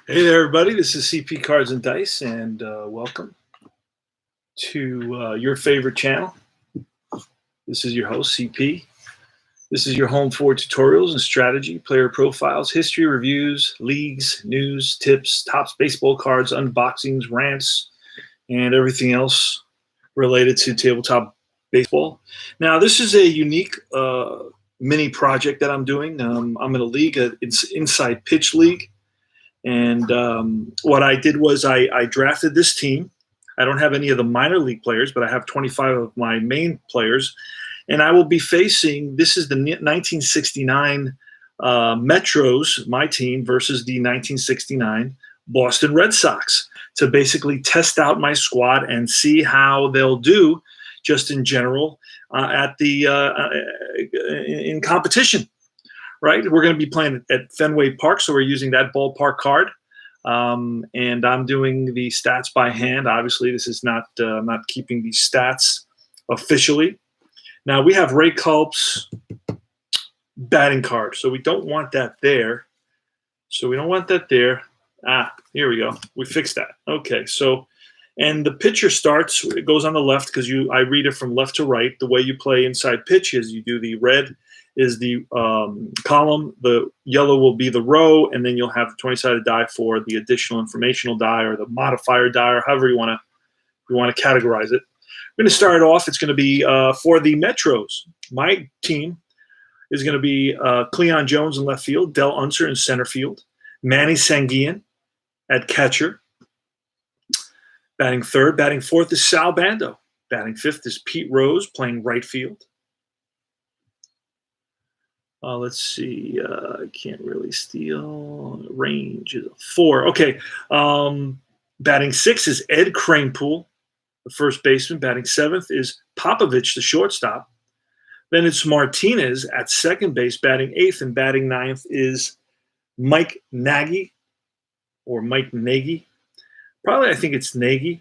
Hey there, everybody. This is CP Cards and Dice, and welcome to your favorite channel. This is your host, CP. This is your home for tutorials and strategy, player profiles, history reviews, leagues, news, tips, tops baseball cards, unboxings, rants, and everything else related to tabletop baseball. Now, this is a unique mini project that I'm doing. I'm in a league, an inside pitch league. And what I did was I drafted this team. I don't have any of the minor league players, but I have 25 of my main players. And I will be facing, this is the 1969 Metros, my team, versus the 1969 Boston Red Sox to basically test out my squad and see how they'll do just in general in competition. Right, we're going to be playing at Fenway Park, so we're using that ballpark card, and I'm doing the stats by hand. Obviously, this is not keeping these stats officially. Now we have Ray Culp's batting card, so we don't want that there. Here we go. We fixed that. Okay, so and the pitcher starts. It goes on the left because I read it from left to right. The way you play inside pitch is you do the red is the column, the yellow will be the row, and then you'll have the 20-sided die for the additional informational die or the modifier die or however you want to categorize it. We're going to start off. It's going to be for the Metros. My team is going to be Cleon Jones in left field, Del Unser in center field, Manny Sanguillen at catcher, batting third. Batting fourth is Sal Bando. Batting fifth is Pete Rose playing right field. Let's see. I can't really steal. Range is a 4. Okay. Batting sixth is Ed Kranepool, the first baseman. Batting seventh is Popovich, the shortstop. Then it's Martinez at second base, batting eighth, and batting ninth is Mike Nagy or Mike Nagy. Probably, I think it's Nagy.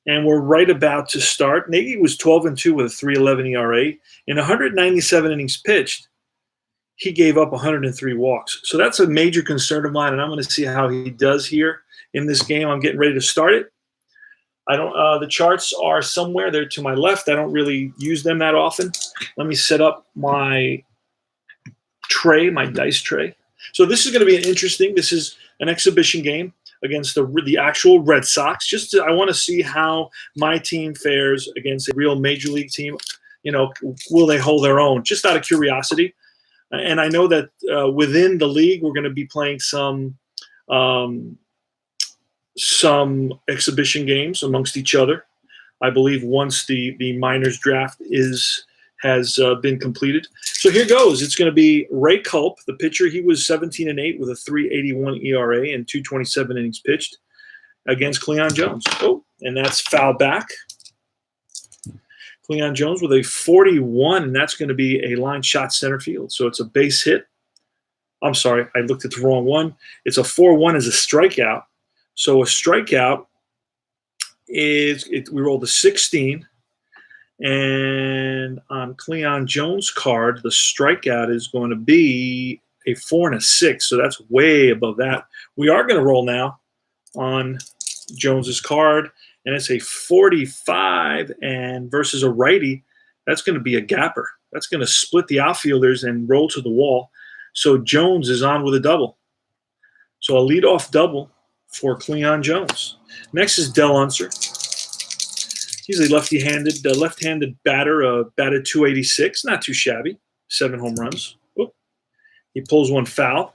And we're right about to start. Nagy was 12-2 with a 3.11 ERA. In 197 innings pitched, he gave up 103 walks. So that's a major concern of mine, and I'm going to see how he does here in this game. I'm getting ready to start it. The charts are somewhere there to my left. I don't really use them that often. Let me set up my tray, my dice tray. So this is going to be this is an exhibition game against the actual Red Sox. I want to see how my team fares against a real major league team. Will they hold their own? Just out of curiosity. And I know that within the league, we're going to be playing some exhibition games amongst each other. I believe once the minors draft has been completed. So here goes. It's going to be Ray Culp, the pitcher. He was 17-8 with a 3.81 ERA and 227 innings pitched against Cleon Jones. Oh, and that's foul back. Cleon Jones with a 41, and that's going to be a line shot center field. So it's a base hit. I'm sorry, I looked at the wrong one. It's a 4-1 as a strikeout. So a strikeout we rolled a 16. And on Cleon Jones' card, the strikeout is going to be a 4 and a 6. So that's way above that. We are going to roll now on Jones's card, and it's a 45 and versus a righty. That's going to be a gapper. That's going to split the outfielders and roll to the wall. So Jones is on with a double. So a leadoff double for Cleon Jones. Next is Del Unser. He's a left-handed batter, batted 286, not too shabby, 7 home runs. Oop. He pulls one foul.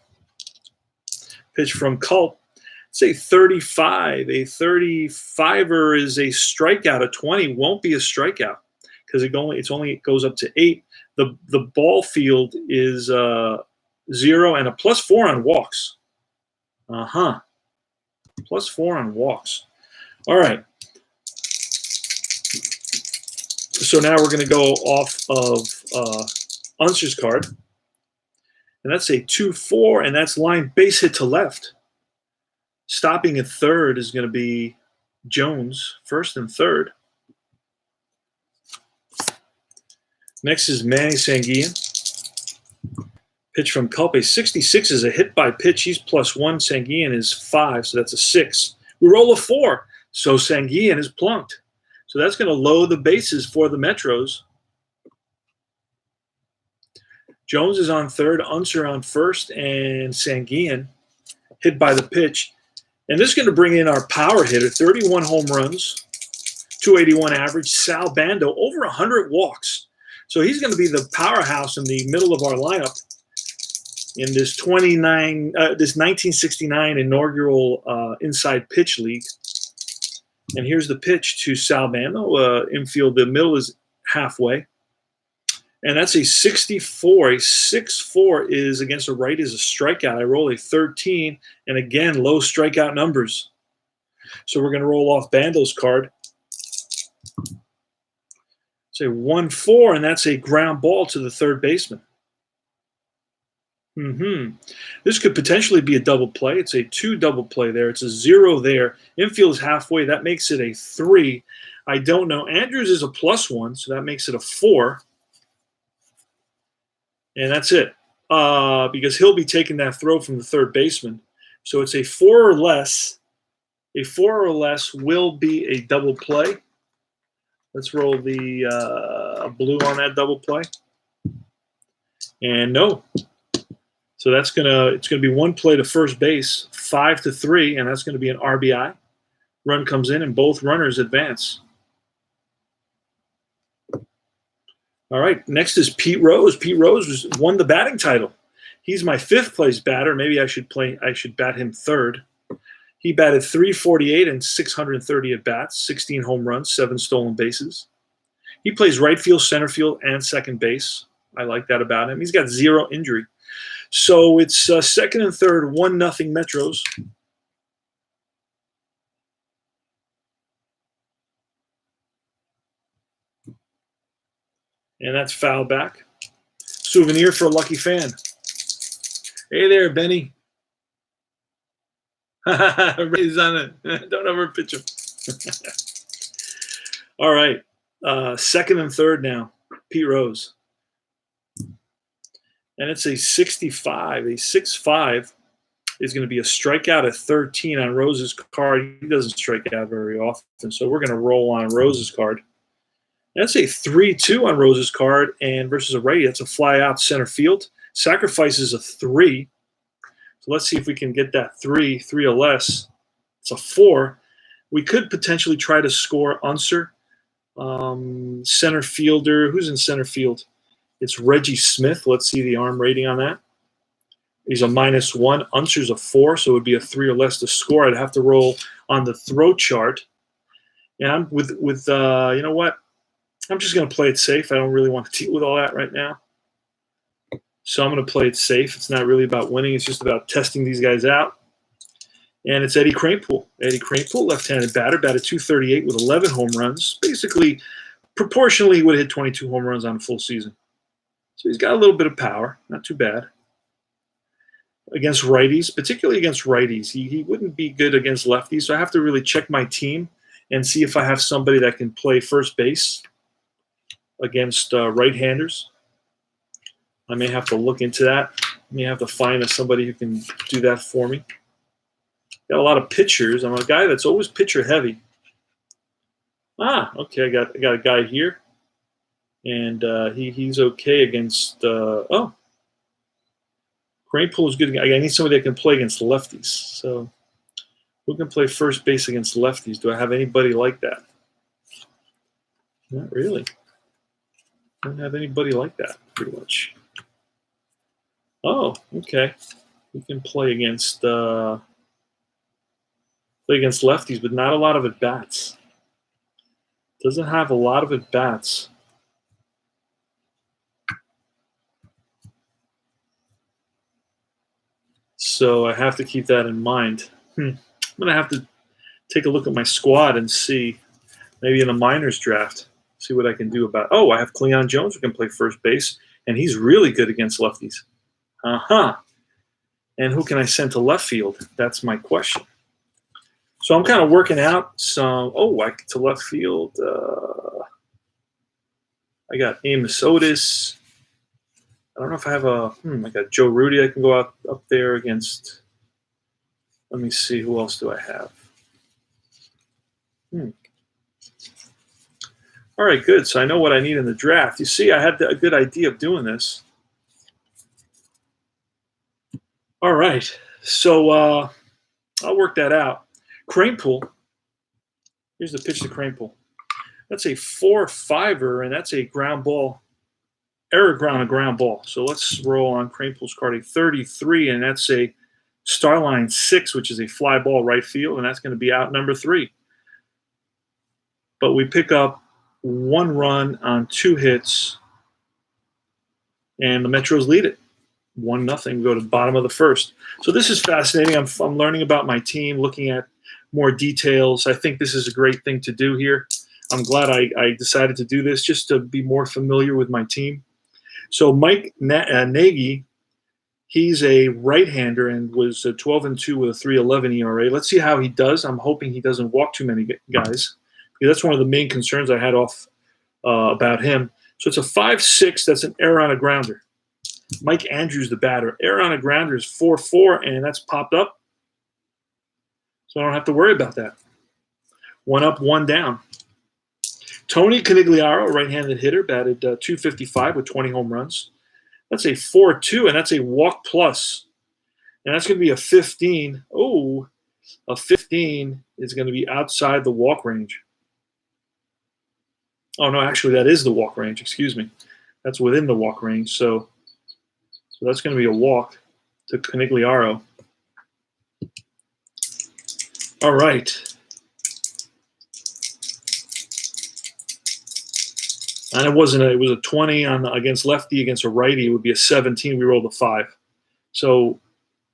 Pitch from Culp. It's a 35. A 35er is a strikeout. A 20 won't be a strikeout because it goes up to 8. The ball field is 0 and a +4 on walks. +4 on walks. All right. So now we're going to go off of Unser's card. And that's a 2-4, and that's line base hit to left. Stopping at third is going to be Jones, first and third. Next is Manny Sanguillen. Pitch from Culpe. 66 is a hit by pitch. He's +1. Sanguillen is 5, so that's a 6. We roll a 4, so Sanguillen is plunked. So that's going to load the bases for the Metros. Jones is on third, Unser on first, and Sanguillen hit by the pitch. And this is going to bring in our power hitter, 31 home runs, 281 average, Sal Bando, over 100 walks. So he's going to be the powerhouse in the middle of our lineup in this 1969 inaugural inside pitch league. And here's the pitch to Sal Bando. Infield, the middle is halfway. And that's a 64. A 6-4 is against a right is a strikeout. I roll a 13, and again, low strikeout numbers. So we're going to roll off Bando's card. It's a 1-4, and that's a ground ball to the third baseman. This could potentially be a double play. It's a 2 double play there. It's a 0 there. Infield is halfway. That makes it a 3. I don't know. Andrews is a +1, so that makes it a 4. And that's it, because he'll be taking that throw from the third baseman. So it's a 4 or less. A 4 or less will be a double play. Let's roll the blue on that double play. And no. So it's gonna be 1 play to first base, 5-3, and that's gonna be an RBI. Run comes in, and both runners advance. All right, next is Pete Rose. Pete Rose won the batting title. He's my 5th place batter. Maybe I should bat him third. He batted .348 and 630 at bats, 16 home runs, 7 stolen bases. He plays right field, center field, and second base. I like that about him. He's got 0 injury. So it's second and third, 1-0 Metros. And that's foul back. Souvenir for a lucky fan. Hey there, Benny. Raise on it. Don't ever pitch him. All right. Second and third now. Pete Rose. And it's a 65. A 6-5 is going to be a strikeout at 13 on Rose's card. He doesn't strike out very often, so we're going to roll on Rose's card. That's a 3-2 on Rose's card, and versus a righty, that's a fly out center field. Sacrifices a 3. So let's see if we can get that 3 or less. It's a 4. We could potentially try to score Unser. Center fielder. Who's in center field? It's Reggie Smith. Let's see the arm rating on that. He's a -1. Unser's a 4, so it would be a 3 or less to score. I'd have to roll on the throw chart. And I'm with you know what? I'm just going to play it safe. I don't really want to deal with all that right now. So I'm going to play it safe. It's not really about winning. It's just about testing these guys out. And it's Eddie Kranepool. Eddie Kranepool, left-handed batter, batted .238 with 11 home runs. Basically, proportionally, he would have hit 22 home runs on a full season. So he's got a little bit of power. Not too bad. Against righties, particularly against righties. He wouldn't be good against lefties. So I have to really check my team and see if I have somebody that can play first base against right-handers. I may have to look into that. I may have to find somebody who can do that for me. Got a lot of pitchers. I'm a guy that's always pitcher heavy. Okay, I got a guy here, and he's okay against. Kranepool is good. I need somebody that can play against lefties. So who can play first base against lefties? Do I have anybody like that? Not really. I don't have anybody like that, pretty much. Oh, okay. We can play against lefties, but not a lot of at-bats. Doesn't have a lot of at-bats. So I have to keep that in mind. I'm going to have to take a look at my squad and see, maybe in a minors draft, see what I can do about. Oh, I have Cleon Jones who can play first base, and he's really good against lefties. And who can I send to left field? That's my question. So I'm kind of working out some. To left field. I got Amos Otis. I don't know if I have like a Joe Rudy I can go up there against. Let me see, who else do I have? All right, good. So I know what I need in the draft. You see, I had a good idea of doing this. All right, so I'll work that out. Crane pool. Here's the pitch to Crane pool. That's a 4-5er, and that's a ground ball. Error ground, a ground ball. So let's roll on Crane pool's card, a 33, and that's a Starline 6, which is a fly ball right field, and that's going to be out number 3. But we pick up 1 run on 2 hits, and the Metros lead it 1-0. We go to the bottom of the first. So this is fascinating. I'm learning about my team, looking at more details. I think this is a great thing to do here. I'm glad I decided to do this just to be more familiar with my team. So Mike Nagy, he's a right-hander and was 12-2 with a 3.11 ERA. Let's see how he does. I'm hoping he doesn't walk too many guys. That's one of the main concerns I had about him. So it's a 5-6. That's an error on a grounder. Mike Andrews, the batter. Error on a grounder is 4-4, and that's popped up. So I don't have to worry about that. 1 up, 1 down. Tony Canigliaro, right-handed hitter, batted .255 with 20 home runs. That's a 4-2, and that's a walk plus. And that's going to be a 15. Oh, a 15 is going to be outside the walk range. Oh, no, actually, that is the walk range. Excuse me. That's within the walk range. So that's going to be a walk to Canigliaro. All right. And it was a 20 against lefty. Against a righty, it would be a 17. We rolled a 5. So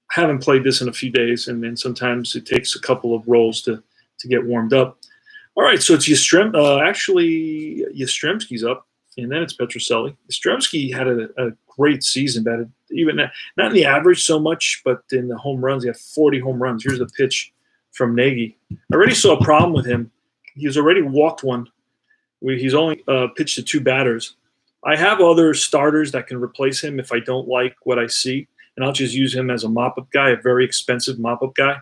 I haven't played this in a few days, and then sometimes it takes a couple of rolls to get warmed up. All right, so it's actually Yastrzemski's up, and then it's Petrocelli. Yastrzemski had a great season, batted even not in the average so much, but in the home runs. He had 40 home runs. Here's the pitch from Nagy. I already saw a problem with him. He's already walked one. He's only pitched to 2 batters. I have other starters that can replace him if I don't like what I see, and I'll just use him as a mop-up guy, a very expensive mop-up guy.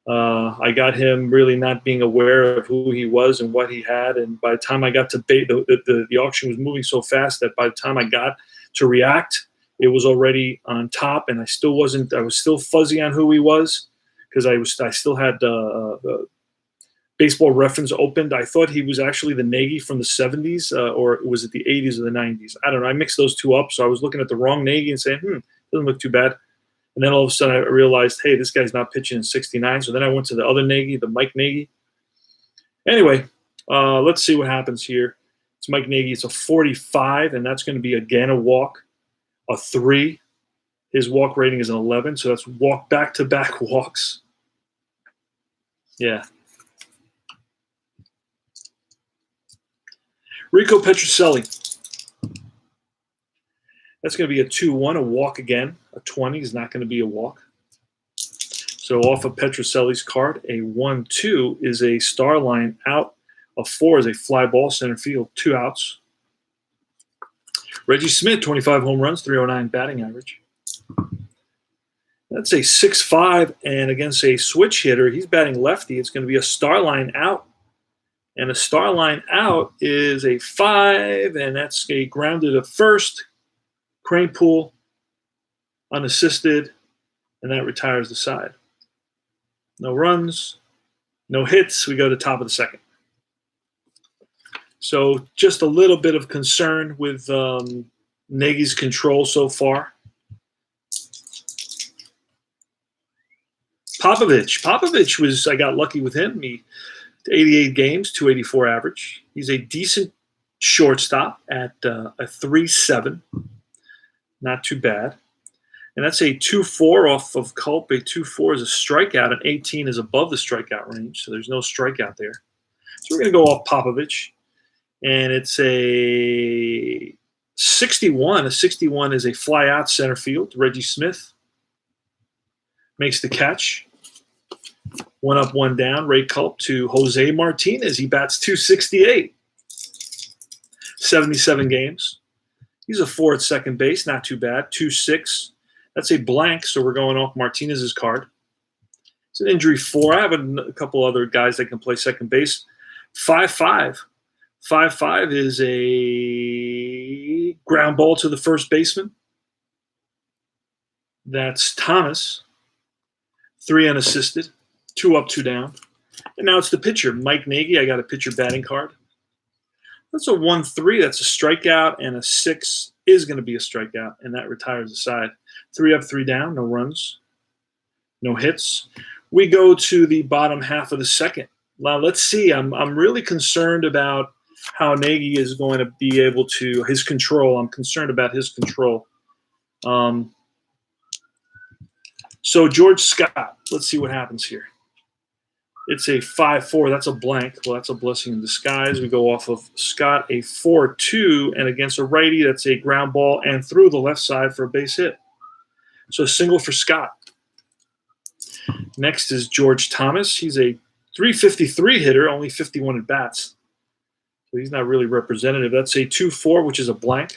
I got him really not being aware of who he was and what he had, and by the time I got to the auction was moving so fast that by the time I got to react, it was already on top, and I was still fuzzy on who he was because I still had Baseball Reference opened. I thought he was actually the Nagy from the 70s, or was it the 80s or the 90s? I don't know. I mixed those two up, so I was looking at the wrong Nagy and saying, doesn't look too bad. And then all of a sudden I realized, hey, this guy's not pitching in 69. So then I went to the other Nagy, the Mike Nagy. Anyway, let's see what happens here. It's Mike Nagy. It's a 45, and that's going to be, again, a walk, a 3. His walk rating is an 11, so that's walk back-to-back walks. Yeah. Rico Petrocelli. That's going to be a 2-1, a walk again. A 20 is not going to be a walk. So off of Petrocelli's card, a 1-2 is a star line out. A 4 is a fly ball center field, 2 outs. Reggie Smith, 25 home runs, 309 batting average. That's a 6-5, and against a switch hitter, he's batting lefty. It's going to be a star line out. And a star line out is a 5, and that's a grounded to first. Crane pool, unassisted, and that retires the side. No runs, no hits. We go to top of the second. So just a little bit of concern with Nagy's control so far. Popovich was, I got lucky with him. He 88 games, 284 average. He's a decent shortstop at a 3.7. Not too bad. And that's a 2-4 off of Culp. A 2-4 is a strikeout, and 18 is above the strikeout range, so there's no strikeout there. So we're going to go off Popovich. And it's a 61. A 61 is a fly out center field. Reggie Smith makes the catch. 1 up, 1 down. Ray Culp to Jose Martinez. He bats .268. 77 games. He's a 4 at second base, not too bad. 2-6. That's a blank, so we're going off Martinez's card. It's an injury 4. I have a couple other guys that can play second base. 5-5. 5-5 is a ground ball to the first baseman. That's Thomas. 3 unassisted. 2 up, 2 down. And now it's the pitcher, Mike Nagy. I got a pitcher batting card. That's a 1-3. That's a strikeout, and a 6 is going to be a strikeout, and that retires the side. 3 up, 3 down. No runs. No hits. We go to the bottom half of the second. Now let's see. I'm really concerned about how Nagy is going to be able to his control. I'm concerned about his control. So George Scott. Let's see what happens here. It's a 5-4. That's a blank. Well, that's a blessing in disguise. We go off of Scott, a 4-2, and against a righty, that's a ground ball and through the left side for a base hit. So a single for Scott. Next is George Thomas. He's a 353 hitter, only 51 at bats. So he's not really representative. That's a 2-4, which is a blank.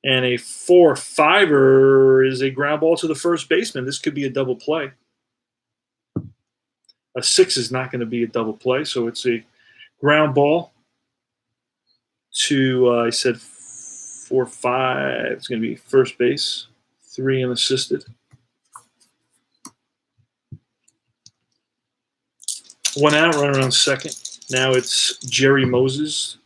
And a 4-5er is a ground ball to the first baseman. This could be a double play. A 6 is not going to be a double play, so it's a ground ball to, I said 4-5. It's going to be first base, 3 unassisted. 1 out, runner on second. Now it's Jerry Moses,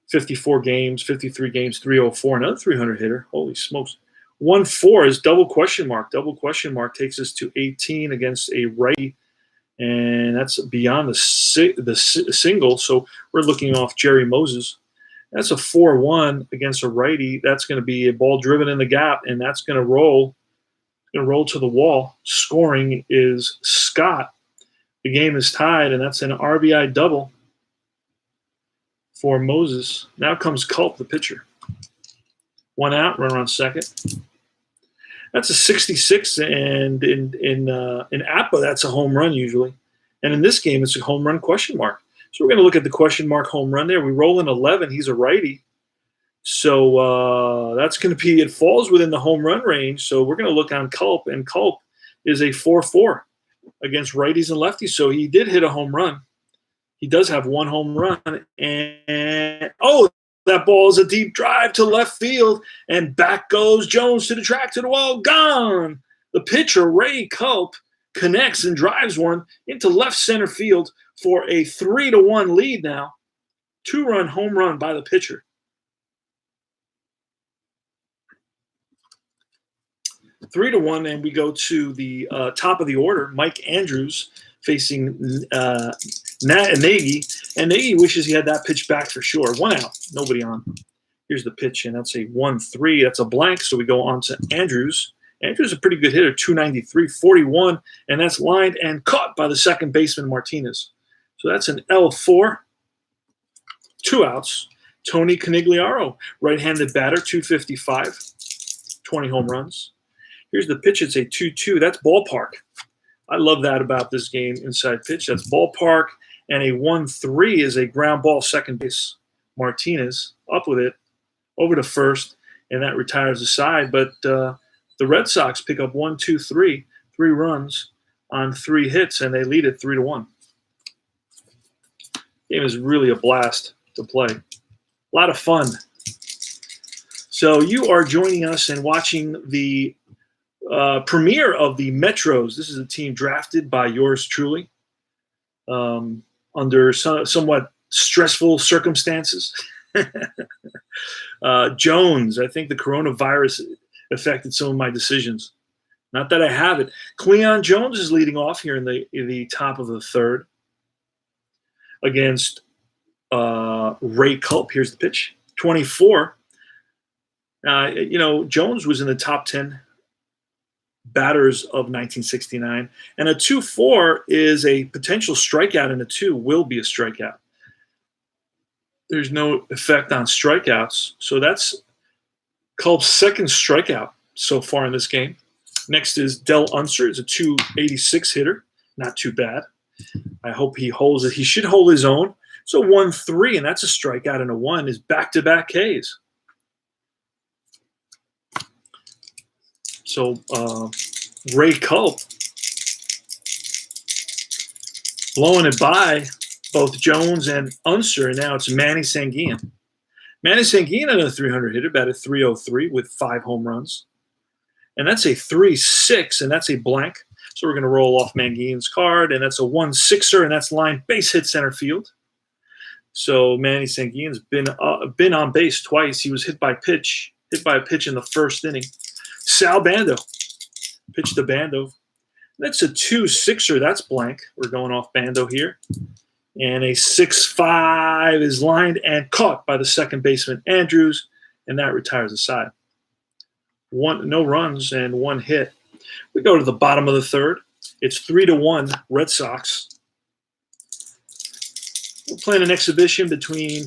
54 games, 53 games, 304, another 300 hitter. Holy smokes. 1-4 is double question mark. Double question mark takes us to 18 against a righty. And that's beyond the single, so we're looking off Jerry Moses. That's a 4-1 against a righty. That's going to be a ball driven in the gap, and that's going to roll. Going to roll to the wall. Scoring is Scott. The game is tied, and that's an RBI double for Moses. Now comes Culp, the pitcher. 1 out, runner on second. That's a 66, and in APA, that's a home run usually. And in this game, it's a home run question mark. So we're going to look at the question mark home run there. We roll in 11. He's a righty. So that's going to be – it falls within the home run range. So we're going to look on Culp, and Culp is a 4-4 against righties and lefties. So he did hit a home run. He does have 1 home run. And that ball is a deep drive to left field, and back goes Jones to the track, to the wall, gone. The pitcher, Ray Culp, connects and drives one into left center field for a 3-1 lead now. 2-run home run by the pitcher. 3-1, and we go to the top of the order. Mike Andrews facing Nagy, and Nagy wishes he had that pitch back for sure. 1 out, nobody on. Here's the pitch, and that's a 1-3. That's a blank, so we go on to Andrews. Andrews is a pretty good hitter, 293, 41, and that's lined and caught by the second baseman, Martinez. So that's an L4. 2 outs. Tony Conigliaro, right-handed batter, 255, 20 home runs. Here's the pitch. It's a 2-2. That's ballpark. I love that about this game, inside pitch. That's ballpark. And a 1-3 is a ground ball, second base. Martinez up with it, over to first, and that retires the side. But the Red Sox pick up 1, 2, 3, 3 runs on 3 hits, and they lead it 3-1. Game is really a blast to play. A lot of fun. So you are joining us and watching the premiere of the Metros. This is a team drafted by yours truly under somewhat stressful circumstances. Jones, I think the coronavirus affected some of my decisions. Not that I have it. Cleon Jones is leading off here in the top of the third against Ray Culp. Here's the pitch. 24. Jones was in the top 10 batters of 1969. And a 2-4 is a potential strikeout, and a 2 will be a strikeout. There's no effect on strikeouts. So that's Culp's second strikeout so far in this game. Next is Del Unser. It's a 286 hitter. Not too bad. I hope he holds it. He should hold his own. So 1-3, and that's a strikeout, and a 1 is back-to-back Ks. So Ray Culp blowing it by both Jones and Unser, and now it's Manny Sanguian. Manny Sanguian, another 300 hitter, batted .303 with 5 home runs. And that's a 3-6, and that's a blank. So we're going to roll off Manguian's card, and that's a 1-6er, and that's line base hit center field. So Manny Sanguian's been on base twice. He was hit by a pitch in the first inning. Sal Bando pitched to Bando. That's a 2-6er. That's blank. We're going off Bando here. And a 6-5 is lined and caught by the second baseman, Andrews, and that retires the side. No runs and 1 hit. We go to the bottom of the third. It's 3-1 Red Sox. We're playing an exhibition between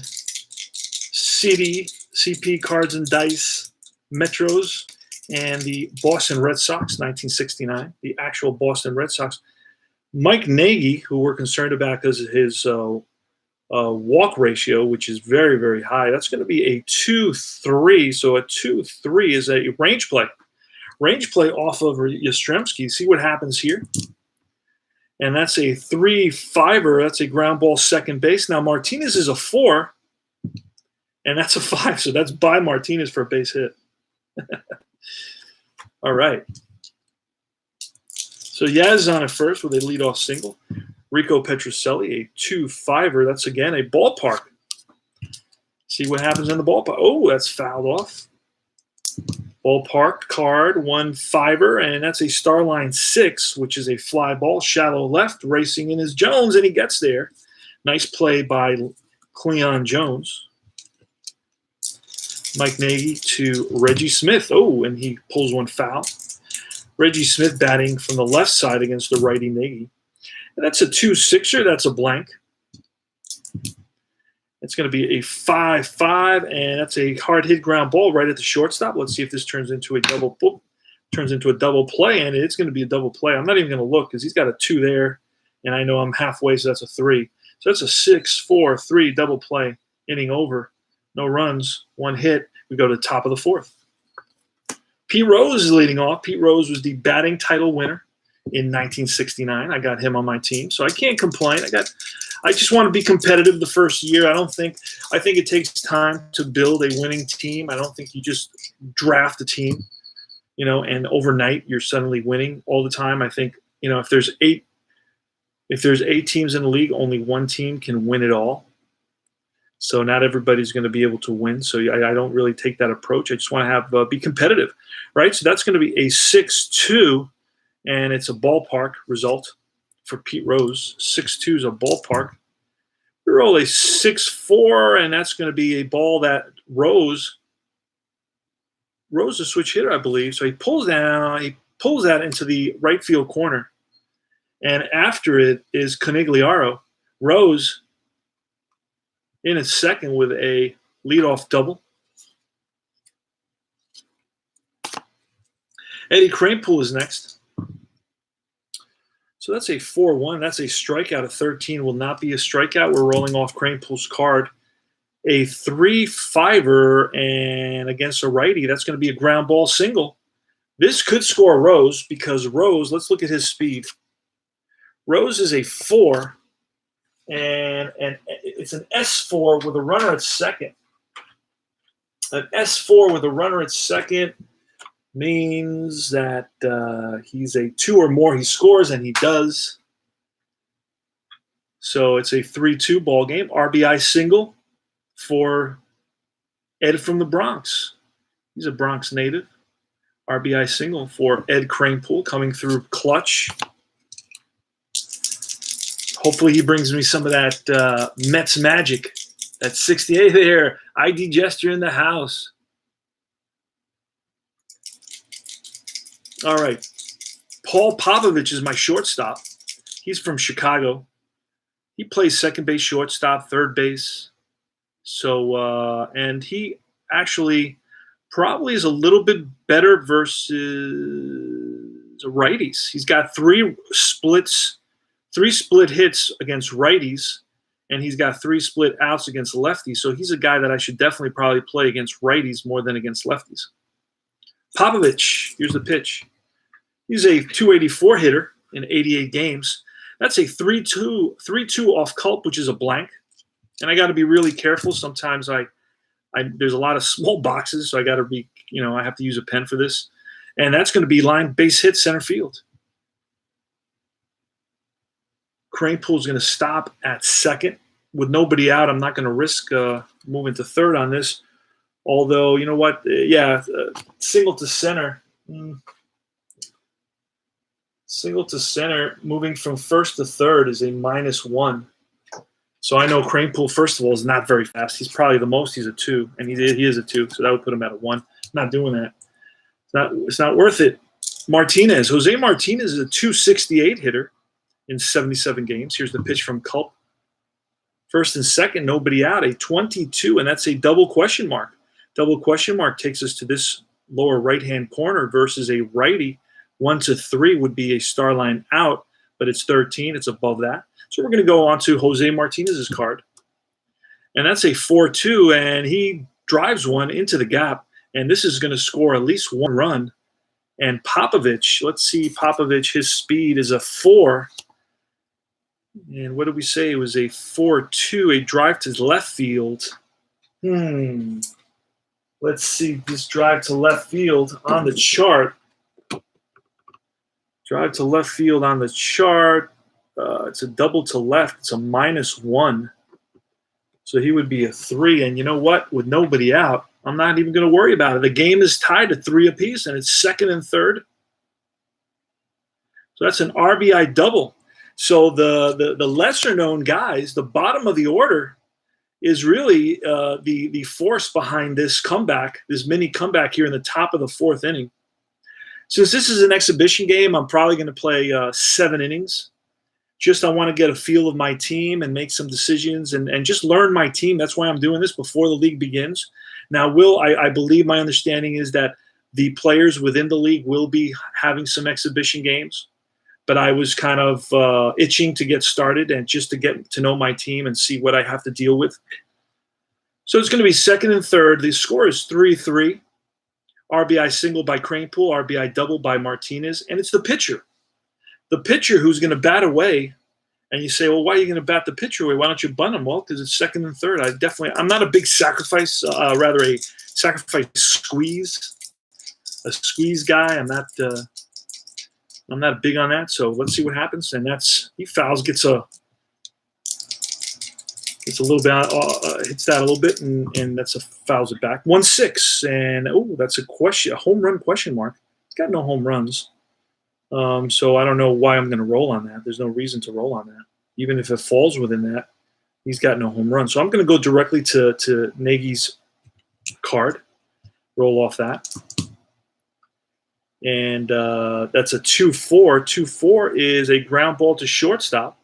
CP Cards and Dice Metros and the Boston Red Sox, 1969, the actual Boston Red Sox. Mike Nagy, who we're concerned about because of his walk ratio, which is very, very high, that's going to be a 2-3. So a 2-3 is a range play. Range play off of Yastrzemski. See what happens here. And that's a 3-5er. That's a ground ball second base. Now Martinez is a 4, and that's a 5. So that's by Martinez for a base hit. All right. So Yaz is on at first with a leadoff single. Rico Petrocelli, a 2-5er. That's, again, a ballpark. See what happens in the ballpark. Oh, that's fouled off. Ballpark card, 1-5er, and that's a Starline 6, which is a fly ball, shallow left, racing in is Jones, and he gets there. Nice play by Cleon Jones. Mike Nagy to Reggie Smith. Oh, and he pulls one foul. Reggie Smith batting from the left side against the righty Nagy. And that's a 2-6er. That's a blank. It's going to be a 5-5, and that's a hard hit ground ball right at the shortstop. Let's see if this turns into a double play, and it's going to be a double play. I'm not even going to look because he's got a 2 there, and I know I'm halfway, so that's a 3. So that's a 6-4-3 double play, inning over. No runs, 1 hit. We go to the top of the 4th. Pete Rose is leading off. Pete Rose was the batting title winner in 1969. I got him on my team, so I can't complain. I just want to be competitive the first year. I think it takes time to build a winning team. I don't think you just draft a team, and overnight you're suddenly winning all the time. I think, if there's 8 teams in the league, only 1 team can win it all. So not everybody's going to be able to win. So I don't really take that approach. I just want to be competitive, right? So that's going to be a 6-2, and it's a ballpark result for Pete Rose. 6-2 is a ballpark. We roll a 6-4, and that's going to be a ball that Rose a switch hitter, I believe. So he pulls that into the right field corner. And after it is Conigliaro. Rose in at second with a leadoff double. Eddie Kranepool is next. So that's a 4-1. That's a strikeout. A 13 will not be a strikeout. We're rolling off Kranepool's card. A 3-5er, and against a righty, that's going to be a ground ball single. This could score Rose because Rose, let's look at his speed. Rose is a 4, and it's an S4 with a runner at second. An S4 with a runner at second means that he's a 2 or more. He scores, and he does. So it's a 3-2 ball game. RBI single for Ed from the Bronx. He's a Bronx native. RBI single for Ed Kranepool coming through clutch. Hopefully he brings me some of that Mets magic. That 68 there. ID Jester in the house. All right. Paul Popovich is my shortstop. He's from Chicago. He plays second base, shortstop, third base. So, and he actually probably is a little bit better versus righties. He's got 3 split hits against righties, and he's got 3 split outs against lefties. So he's a guy that I should definitely probably play against righties more than against lefties. Popovich, here's the pitch. He's a 284 hitter in 88 games. That's a 3-2 off Culp, which is a blank. And I got to be really careful. Sometimes there's a lot of small boxes, so I got to be, I have to use a pen for this. And that's going to be line base hit center field. Kranepool is going to stop at second. With nobody out, I'm not going to risk moving to third on this. Although, you know what? Single to center. Single to center, moving from first to third is a -1. So I know Kranepool, first of all, is not very fast. He probably the most. He's a 2, and he is a 2, so that would put him at a 1. I'm not doing that. It's not worth it. Martinez. Jose Martinez is a 268 hitter in 77 games. Here's the pitch from Culp. First and second, nobody out, a 22, and that's a double question mark. Double question mark takes us to this lower right-hand corner versus a righty. 1 to 3 would be a star line out, but it's 13. It's above that. So we're going to go on to Jose Martinez's card. And that's a 4-2, and he drives one into the gap, and this is going to score at least 1 run. And Popovich, let's see, Popovich, his speed is a 4. And what did we say? It was a 4-2, a drive to left field. Let's see, this drive to left field on the chart. Drive to left field on the chart. It's a double to left. It's a -1. So he would be a 3. And you know what? With nobody out, I'm not even going to worry about it. The game is tied at 3 apiece, and it's second and third. So that's an RBI double. So the lesser-known guys, the bottom of the order, is really the force behind this comeback, this mini comeback here in the top of the 4th inning. Since this is an exhibition game, I'm probably going to play 7 innings. I want to get a feel of my team and make some decisions and just learn my team. That's why I'm doing this before the league begins. Now, I believe my understanding is that the players within the league will be having some exhibition games. But I was kind of itching to get started and just to get to know my team and see what I have to deal with. So it's going to be second and third. The score is 3-3. RBI single by Kranepool, RBI double by Martinez, and it's the pitcher. The pitcher who's going to bat away, and you say, well, why are you going to bat the pitcher away? Why don't you bunt him? Well, because it's second and third. I'm not a big sacrifice, rather a sacrifice squeeze guy. I'm not big on that. So let's see what happens. And he fouls, gets a little bit, hits that a little bit, and that's fouls it back. 1-6, and that's a home run question mark. He's got no home runs. So I don't know why I'm going to roll on that. There's no reason to roll on that. Even if it falls within that, he's got no home run. So I'm going to go directly to Nagy's card, roll off that. And that's a 2-4. 2-4 is a ground ball to shortstop.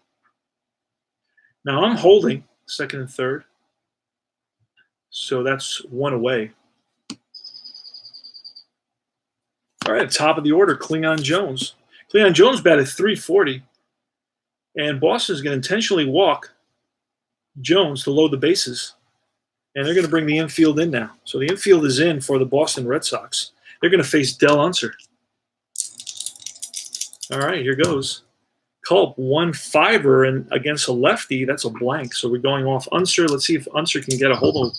Now I'm holding second and third. So that's 1 away. All right, top of the order, Cleon Jones. Cleon Jones batted .340, and Boston's going to intentionally walk Jones to load the bases, and they're going to bring the infield in now. So the infield is in for the Boston Red Sox. They're going to face Del Unser. All right, here goes. Culp, 1-5er, and against a lefty, that's a blank. So we're going off Unser. Let's see if Unser can get a hold of,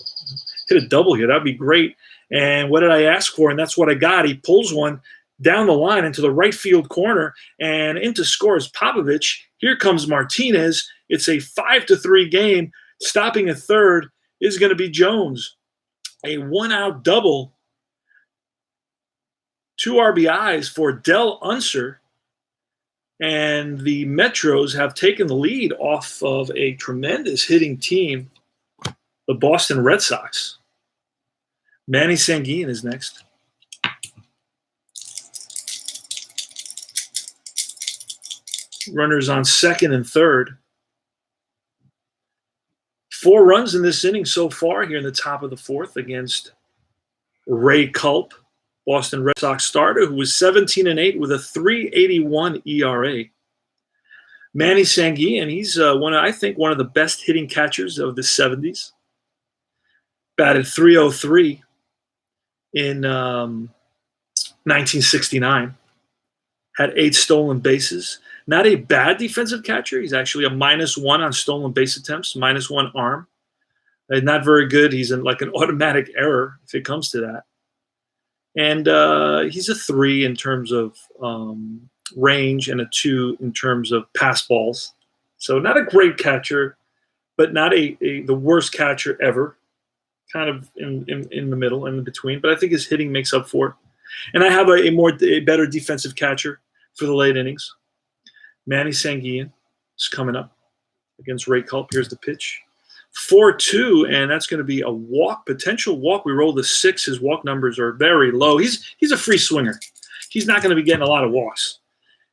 hit a double here. That'd be great. And what did I ask for? And that's what I got. He pulls one down the line into the right field corner, and into scores Popovich. Here comes Martinez. It's a 5-3 game. Stopping at third is going to be Jones. A 1-out double. 2 RBIs for Del Unser. And the Metros have taken the lead off of a tremendous hitting team, the Boston Red Sox. Manny Sanguillen is next. Runners on second and third. 4 runs in this inning so far here in the top of the 4th against Ray Culp, Boston Red Sox starter, who was 17-8 with a 3.81 ERA. Manny Sanguillen, he's I think one of the best hitting catchers of the 70s. Batted .303 in 1969. Had 8 stolen bases. Not a bad defensive catcher. He's actually a -1 on stolen base attempts, -1 arm. Not very good. He's in like an automatic error if it comes to that. And he's a 3 in terms of range and a 2 in terms of pass balls. So not a great catcher, but not the worst catcher ever. Kind of in the middle, in between. But I think his hitting makes up for it. And I have a better defensive catcher for the late innings. Manny Sanguillen is coming up against Ray Culp. Here's the pitch. 4-2, and that's going to be a walk, potential walk. We rolled a 6. His walk numbers are very low. He's a free swinger. He's not going to be getting a lot of walks.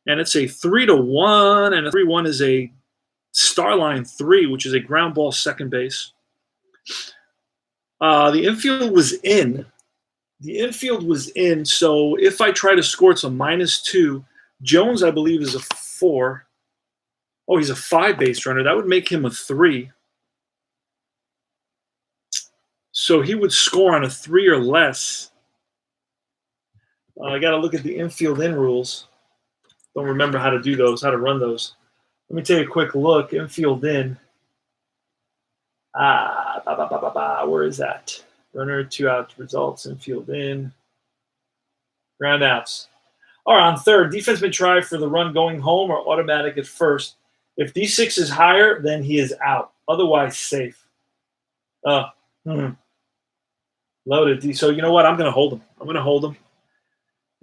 And it's a 3-1, and a 3-1 is a Starline 3, which is a ground ball second base. The infield was in. So if I try to score, it's a -2. Jones, I believe, is a 4. Oh, he's a 5 base runner. That would make him a 3. So he would score on a 3 or less. I got to look at the infield in rules. Don't remember how to do those, how to run those. Let me take a quick look. Infield in. Where is that? Runner, 2 out results, infield in. Ground outs. All right, on third, defenseman try for the run going home or automatic at first. If D6 is higher, then he is out. Otherwise, safe. Loaded D. So you know what? I'm going to hold him.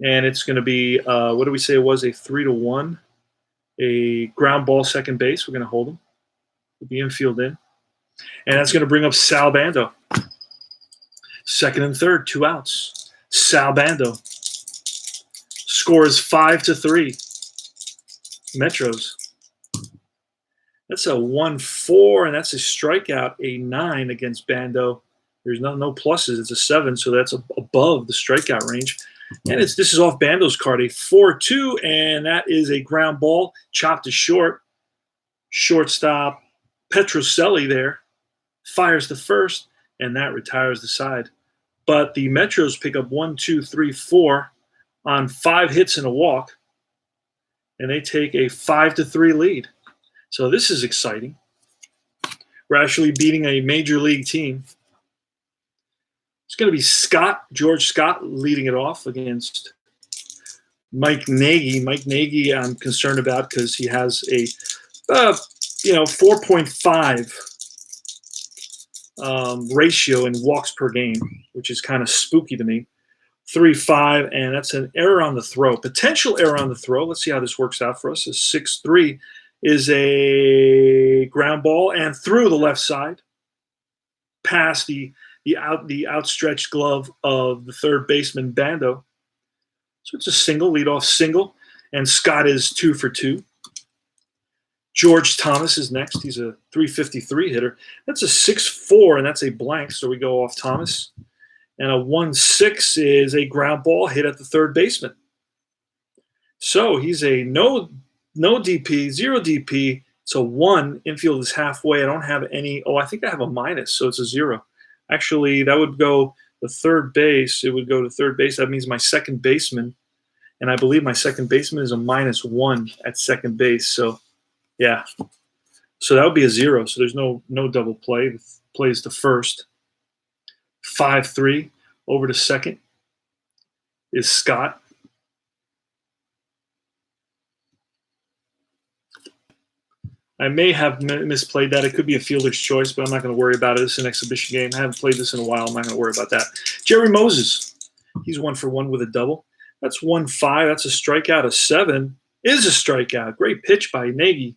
And it's going to be, what do we say it was? A 3-1. A ground ball second base. We're going to hold him. With the infield in. And that's going to bring up Sal Bando. Second and third, 2 outs. Sal Bando scores 5-3. Metros. That's a 1-4, and that's a strikeout, a 9 against Bando. There's no pluses. It's a 7, so that's above the strikeout range. And this is off Bando's card, a 4-2, and that is a ground ball, chopped to short. Shortstop Petroselli there fires the first, and that retires the side. But the Metros pick up 1, 2, 3, 4 on 5 hits and a walk, and they take a 5-3 lead. So this is exciting. We're actually beating a major league team. It's going to be George Scott, leading it off against Mike Nagy. Mike Nagy, I'm concerned about because he has a 4.5 ratio in walks per game, which is kind of spooky to me. 3-5, and that's an error on the throw. Potential error on the throw. Let's see how this works out for us. A 6-3 is a ground ball and through the left side, past the outstretched glove of the third baseman Bando. So it's a single, leadoff single, and Scott is 2 for 2. George Thomas is next. He's a 353 hitter. That's a 6-4, and that's a blank, so we go off Thomas. And a 1-6 is a ground ball hit at the third baseman. So he's a no DP, 0 DP. It's a 1. Infield is halfway. I don't have any. Oh, I think I have a minus, so it's a 0. Actually, that would go the third base. It would go to third base. That means my second baseman, and I believe my second baseman is a -1 at second base. So, yeah. So that would be a 0. So there's no double play. The play is to first. 5-3 over to second is Scott. I may have misplayed that. It could be a fielder's choice, but I'm not going to worry about it. It's an exhibition game. I haven't played this in a while. I'm not going to worry about that. Jerry Moses. He's 1 for 1 with a double. That's 1-5. That's a strikeout. A 7 is a strikeout. Great pitch by Nagy.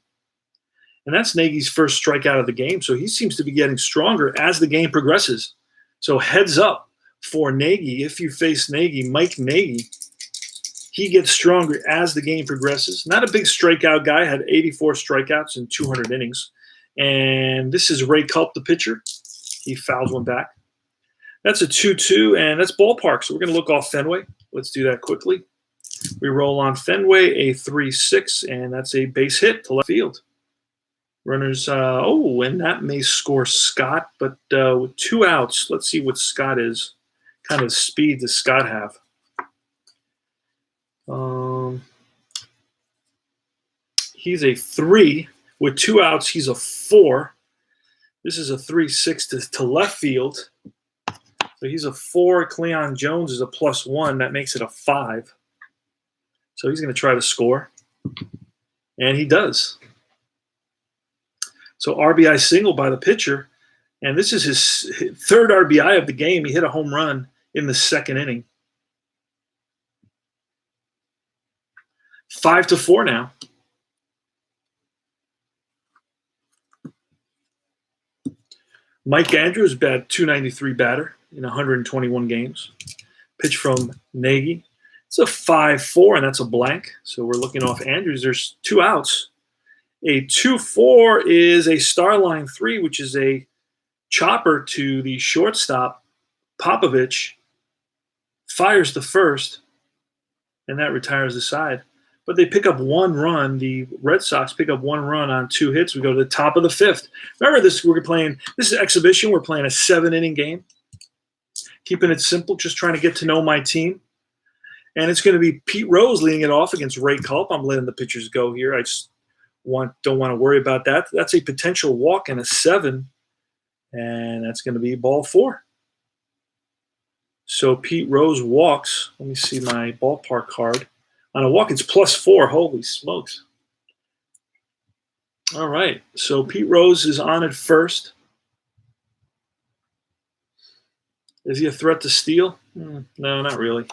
And that's Nagy's first strikeout of the game. So he seems to be getting stronger as the game progresses. So heads up for Nagy. If you face Nagy, Mike Nagy, he gets stronger as the game progresses. Not a big strikeout guy. Had 84 strikeouts in 200 innings. And this is Ray Culp, the pitcher. He fouls one back. That's a 2-2, and that's ballpark. So we're going to look off Fenway. Let's do that quickly. We roll on Fenway, a 3-6, and that's a base hit to left field. Runners, and that may score Scott, but with 2 outs, let's see what Scott is. Kind of speed does Scott have? He's a 3 with 2 outs. He's a 4. This is a 3-6 to left field. So he's a 4. Cleon Jones is a +1. That makes it a 5. So he's going to try to score. And he does. So RBI single by the pitcher. And this is his third RBI of the game. He hit a home run in the 2nd inning. 5-4 now. Mike Andrews, bat 293 batter in 121 games. Pitch from Nagy. It's a 5-4, and that's a blank. So we're looking off Andrews. There's 2 outs. A 2-4 is a star line 3, which is a chopper to the shortstop. Popovich fires the first, and that retires the side. But they pick up 1 run. The Red Sox pick up 1 run on 2 hits. We go to the top of the 5th. Remember, this is exhibition. We're playing a 7-inning game. Keeping it simple, just trying to get to know my team. And it's going to be Pete Rose leading it off against Ray Culp. I'm letting the pitchers go here. I just don't want to worry about that. That's a potential walk and a 7. And that's going to be ball 4. So Pete Rose walks. Let me see my ballpark card. On a walk, it's +4. Holy smokes. All right. So Pete Rose is on at first. Is he a threat to steal? No, not really.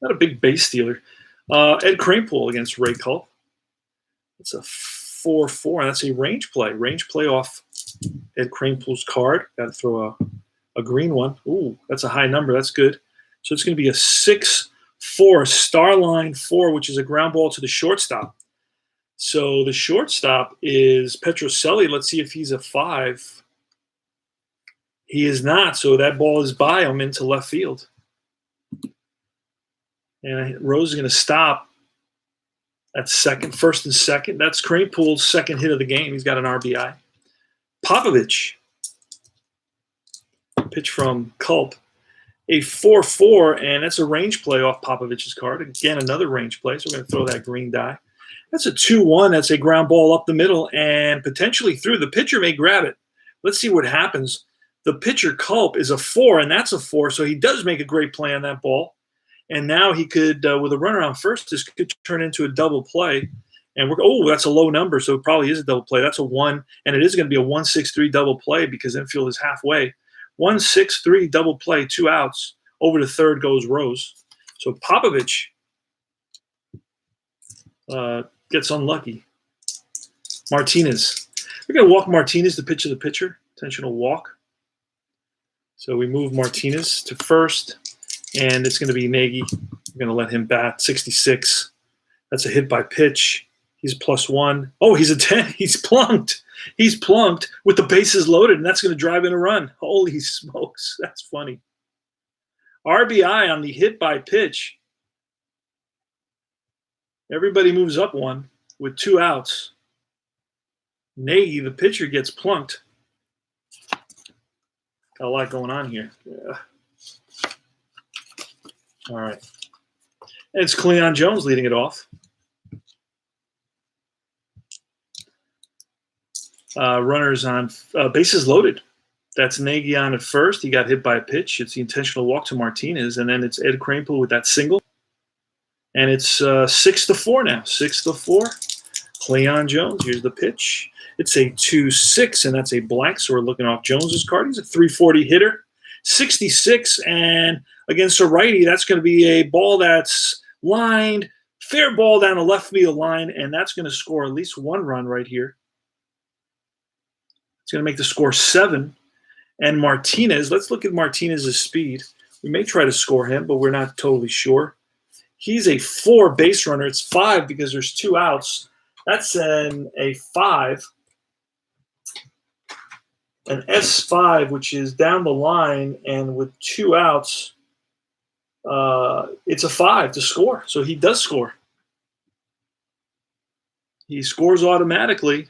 Not a big base stealer. Ed Kranepool against Ray Culp. It's a 4-4, and that's a range play. Range play off Ed Kranepool's card. Got to throw a green one. Ooh, that's a high number. That's good. So it's going to be a 6-4, star line 4, which is a ground ball to the shortstop. So the shortstop is Petrocelli. Let's see if he's a 5. He is not, so that ball is by him into left field. And Rose is going to stop at first and second. That's Kranepool's 2nd hit of the game. He's got an RBI. Popovich, pitch from Culp, a 4-4, and that's a range play off Popovich's card. Again, another range play, so we're going to throw that green die. That's a 2-1. That's a ground ball up the middle and potentially through. The pitcher may grab it. Let's see what happens. The pitcher, Culp, is a 4, and that's a 4, so he does make a great play on that ball. And now he could, with a runner on first, this could turn into a double play. And that's a low number, so it probably is a double play. That's a 1, and it is going to be a 1-6-3 double play because infield is halfway. 1-6-3 double play, 2 outs. Over to third goes Rose. So Popovich gets unlucky. Martinez. We're going to walk Martinez, the pitch of the pitcher. Intentional walk. So we move Martinez to first. And it's going to be Nagy. We're going to let him bat 66. That's a hit by pitch. He's +1. Oh, he's a 10. He's plunked. He's plunked with the bases loaded, and that's going to drive in a run. Holy smokes. That's funny. RBI on the hit by pitch. Everybody moves up 1 with 2 outs. Nagy, the pitcher, gets plunked. Got a lot going on here. Yeah. All right. And it's Cleon Jones leading it off. Runners on bases loaded. That's Nagy on at first. He got hit by a pitch. It's the intentional walk to Martinez, and then it's Ed Kranepool with that single. And it's 6-4 now. 6-4. Cleon Jones. Here's the pitch. It's a 2-6, and that's a blank. So we're looking off Jones's card. He's a 340 hitter. 66, and against a righty, that's going to be a ball that's lined, fair ball down the left field line, and that's going to score at least 1 run right here. It's going to make the score 7. And Martinez, let's look at Martinez's speed. We may try to score him, but we're not totally sure. He's a 4 base runner. It's 5 because there's 2 outs. That's a 5. An S5, which is down the line, and with 2 outs, it's a 5 to score. So he does score. He scores automatically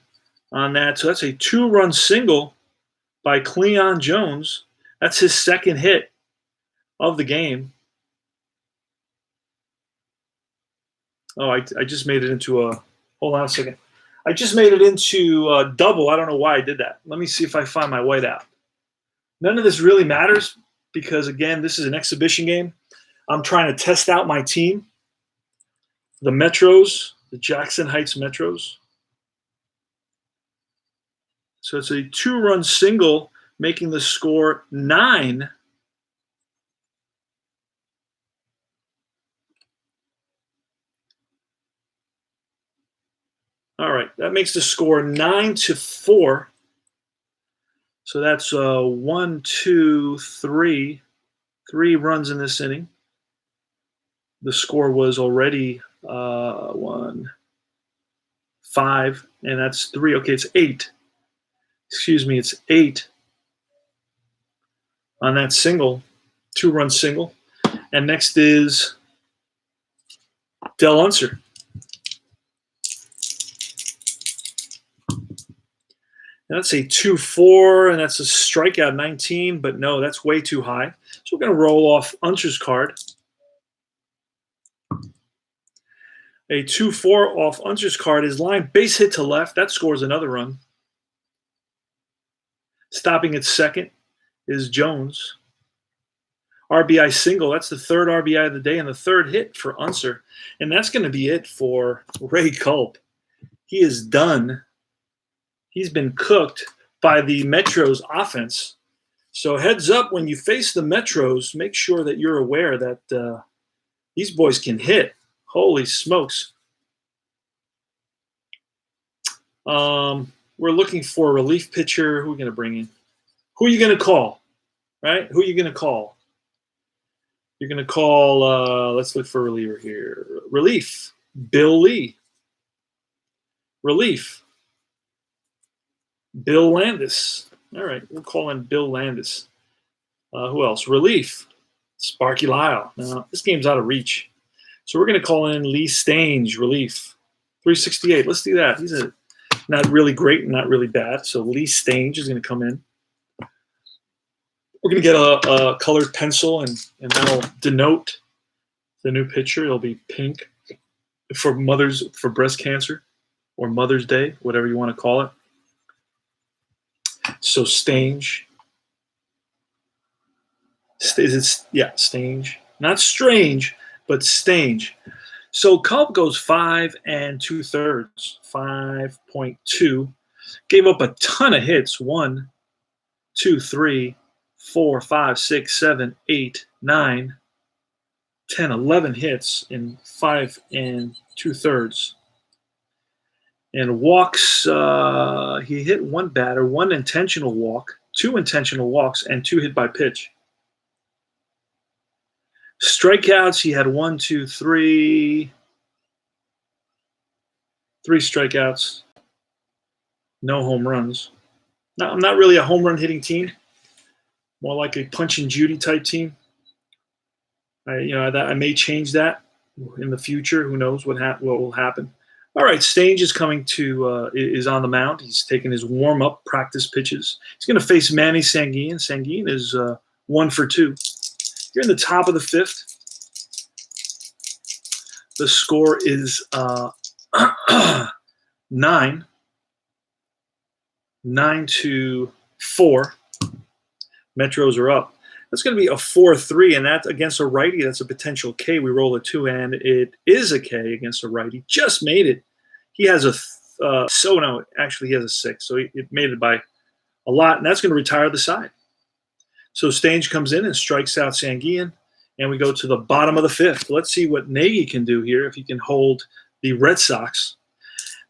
on that. So that's a 2-run single by Cleon Jones. That's his 2nd hit of the game. Oh, I just made it into a. Hold on a second. I just made it into a double. I don't know why I did that. Let me see if I find my white out. None of this really matters because, again, this is an exhibition game. I'm trying to test out my team, the Metros, the Jackson Heights Metros. So it's a 2-run single, making the score 9. All right, that makes the score 9-4. So that's 1, 2, 3, 3 runs in this inning. The score was already 1, 5, and that's 3. Okay, it's 8. Excuse me, it's 8 on that single, 2-run single. And next is Del Unser. That's a 2-4, and that's a strikeout 19, but no, that's way too high. So we're going to roll off Unser's card. A 2-4 off Unser's card is line base hit to left. That scores another run. Stopping at second is Jones. RBI single. That's the third RBI of the day and the third hit for Unser. And that's going to be it for Ray Culp. He is done. He's been cooked by the Metros offense. So heads up, when you face the Metros, make sure that you're aware that these boys can hit. Holy smokes. We're looking for a relief pitcher. Who are we going to bring in? Who are you going to call? Right? Who are you going to call? You're going to call, let's look for a reliever here. Relief, Bill Lee. Relief, Bill Landis. All right, we'll call in Bill Landis. Who else? Relief, Sparky Lyle. Now, this game's out of reach. So we're going to call in Lee Stange, relief. 368. Let's do that. He's not really great and not really bad. So Lee Stange is going to come in. We're going to get a colored pencil, and that'll denote the new pitcher. It'll be pink for breast cancer or Mother's Day, whatever you want to call it. So Stange. Stange. Not strange, but Stange. So Culp goes 5 2/3, 5.2. Gave up a ton of hits. 1, 2, 3, 4, 5, 6, 7, 8, 9, 10, 11 hits in 5 2/3. And walks, he hit one batter, 1 intentional walk, 2 intentional walks, and 2 hit by pitch. Strikeouts, he had 1, 2, 3 strikeouts, no home runs. Now, I'm not really a home run hitting team, more like a Punch and Judy type team. I may change that in the future. Who knows what will happen? All right, Stange is is on the mound. He's taking his warm-up practice pitches. He's going to face Manny Sanguin. Sanguin is 1 for 2. You're in the top of the 5th. The score is 9-4. Metros are up. That's going to be a 4-3, and that's against a righty. That's a potential K. We roll a 2, and it is a K against a righty. Just made it. He has actually he has a 6, so it made it by a lot, and that's going to retire the side. So Stange comes in and strikes out Sanguin, and we go to the bottom of the 5th. Let's see what Nagy can do here, if he can hold the Red Sox.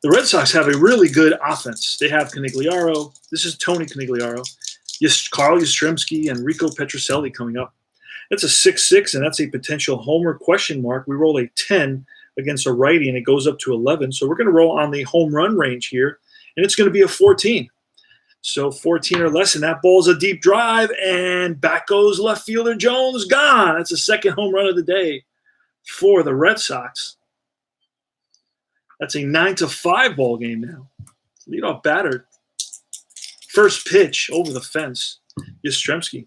The Red Sox have a really good offense. They have Canigliaro. This is Tony Canigliaro. Carl Yastrzemski and Rico Petrocelli coming up. That's a 6-6, and that's a potential homer question mark. We roll a 10 against a righty, and it goes up to 11. So we're going to roll on the home run range here, and it's going to be a 14. So 14 or less, and that ball's a deep drive, and back goes left fielder Jones, gone. That's the second home run of the day for the Red Sox. That's a 9-5 ball game now. Leadoff batter. First pitch over the fence, Yastrzemski.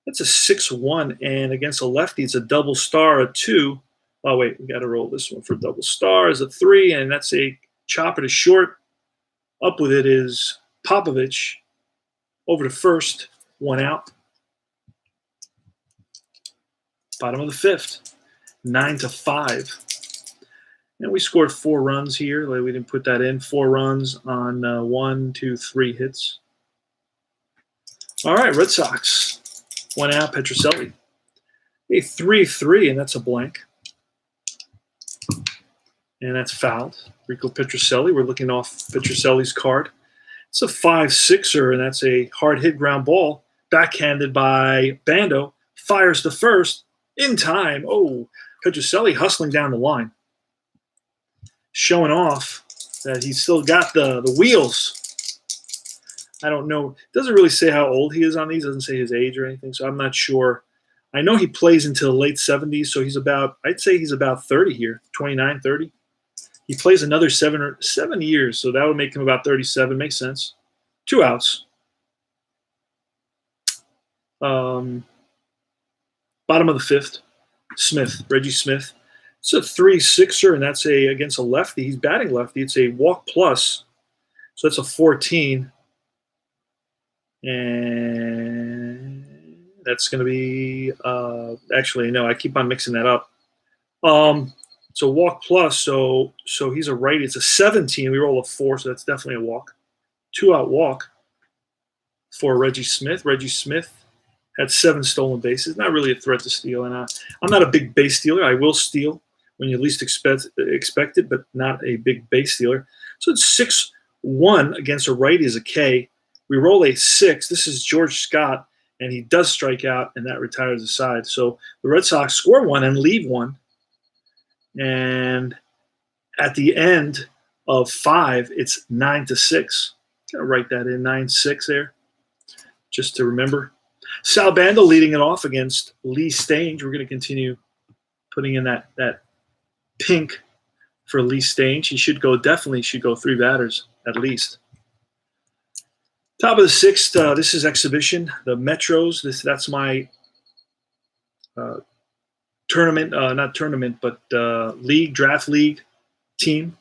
That's a 6-1, and against a lefty, it's a double star, a 2 Oh, wait, we got to roll this one for double stars, a 3, and that's a chopper to short. Up with it is Popovich over to first, 1 out. Bottom of the 5th, 9-5. And we scored 4 runs here. Like we didn't put that in. 4 runs on 1, 2, 3 hits. All right, Red Sox. 1 out, Petrocelli. A 3-3, and that's a blank. And that's fouled. Rico Petrocelli. We're looking off Petrocelli's card. It's a 5-6er, and that's a hard hit ground ball. Backhanded by Bando. Fires the first in time. Oh, Petrocelli hustling down the line. Showing off that he's still got the wheels. I don't know. It doesn't really say how old he is on these. It doesn't say his age or anything, so I'm not sure. I know he plays into the late 70s, so he's about, I'd say he's about 30 here, 29, 30. He plays another 7 years, so that would make him about 37. Makes sense. 2 outs. Bottom of the 5th, Smith, Reggie Smith. It's a 3-6er, and that's against a lefty. He's batting lefty. It's a walk plus, so that's a 14. And that's going to be actually, no, I keep on mixing that up. It's a walk plus, so he's a righty. It's a 17. We roll a 4, so that's definitely a walk. 2-out walk for Reggie Smith. Reggie Smith had 7 stolen bases. Not really a threat to steal, and I'm not a big base stealer. I will steal when you least expect it, but not a big base stealer. So it's 6-1 against a righty is a K. We roll a 6. This is George Scott, and he does strike out, and that retires the side. So the Red Sox score 1 and leave 1. And at the end of 5, it's 9-6. Gotta write that in, 9-6 there, just to remember. Sal Bando leading it off against Lee Stange. We're going to continue putting in that pink for Lee Stange. He definitely should go 3 batters at least. Top of the 6th, this is exhibition. The Metros, that's my tournament, not tournament, but league, draft league team.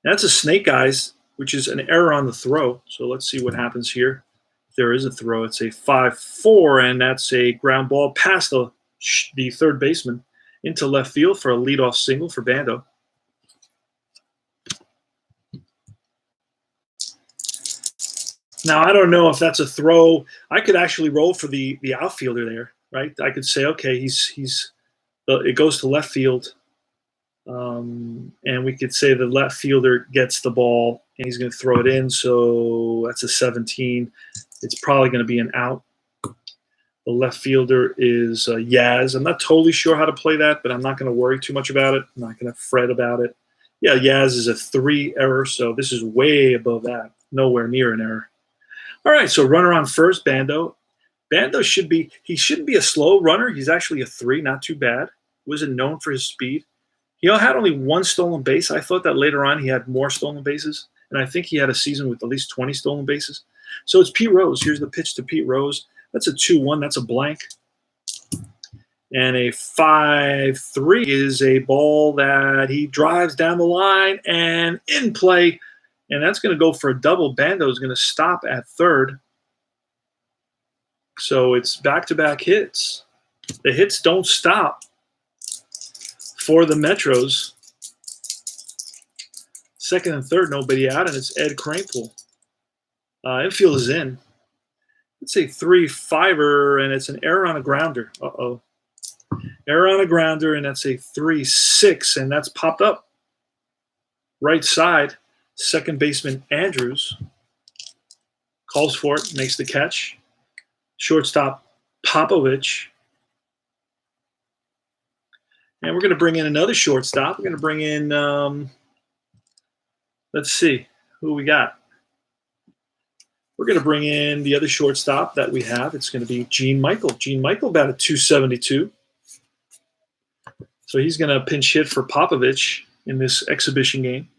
And that's a Snake Eyes, which is an error on the throw. So let's see what happens here. If there is a throw, it's a 5-4, and that's a ground ball past the third baseman into left field for a leadoff single for Bando. Now, I don't know if that's a throw. I could actually roll for the outfielder there, right? I could say, okay, it goes to left field, and we could say the left fielder gets the ball, and he's going to throw it in, so that's a 17. It's probably going to be an out. The left fielder is Yaz. I'm not totally sure how to play that, but I'm not going to worry too much about it. I'm not going to fret about it. Yeah, Yaz is a 3 error, so this is way above that. Nowhere near an error. All right, so runner on first, Bando. Bando shouldn't be a slow runner. He's actually a 3, not too bad. Wasn't known for his speed. He had only 1 stolen base. I thought that later on he had more stolen bases, and I think he had a season with at least 20 stolen bases. So it's Pete Rose. Here's the pitch to Pete Rose. That's a 2-1. That's a blank. And a 5-3 is a ball that he drives down the line and in play, and that's going to go for a double. Bando is going to stop at third. So it's back-to-back hits. The hits don't stop for the Metros. Second and third, nobody out, and it's Ed Kranepool. Infield is in. It's a 3-5er, and it's an error on a grounder. Uh-oh. Error on a grounder, and that's a 3-6, and that's popped up. Right side, second baseman Andrews calls for it, makes the catch. Shortstop Popovich. And we're going to bring in another shortstop. We're going to bring in, let's see, who we got. We're going to bring in the other shortstop that we have. It's going to be Gene Michael. Gene Michael about a 272. So he's going to pinch hit for Popovich in this exhibition game.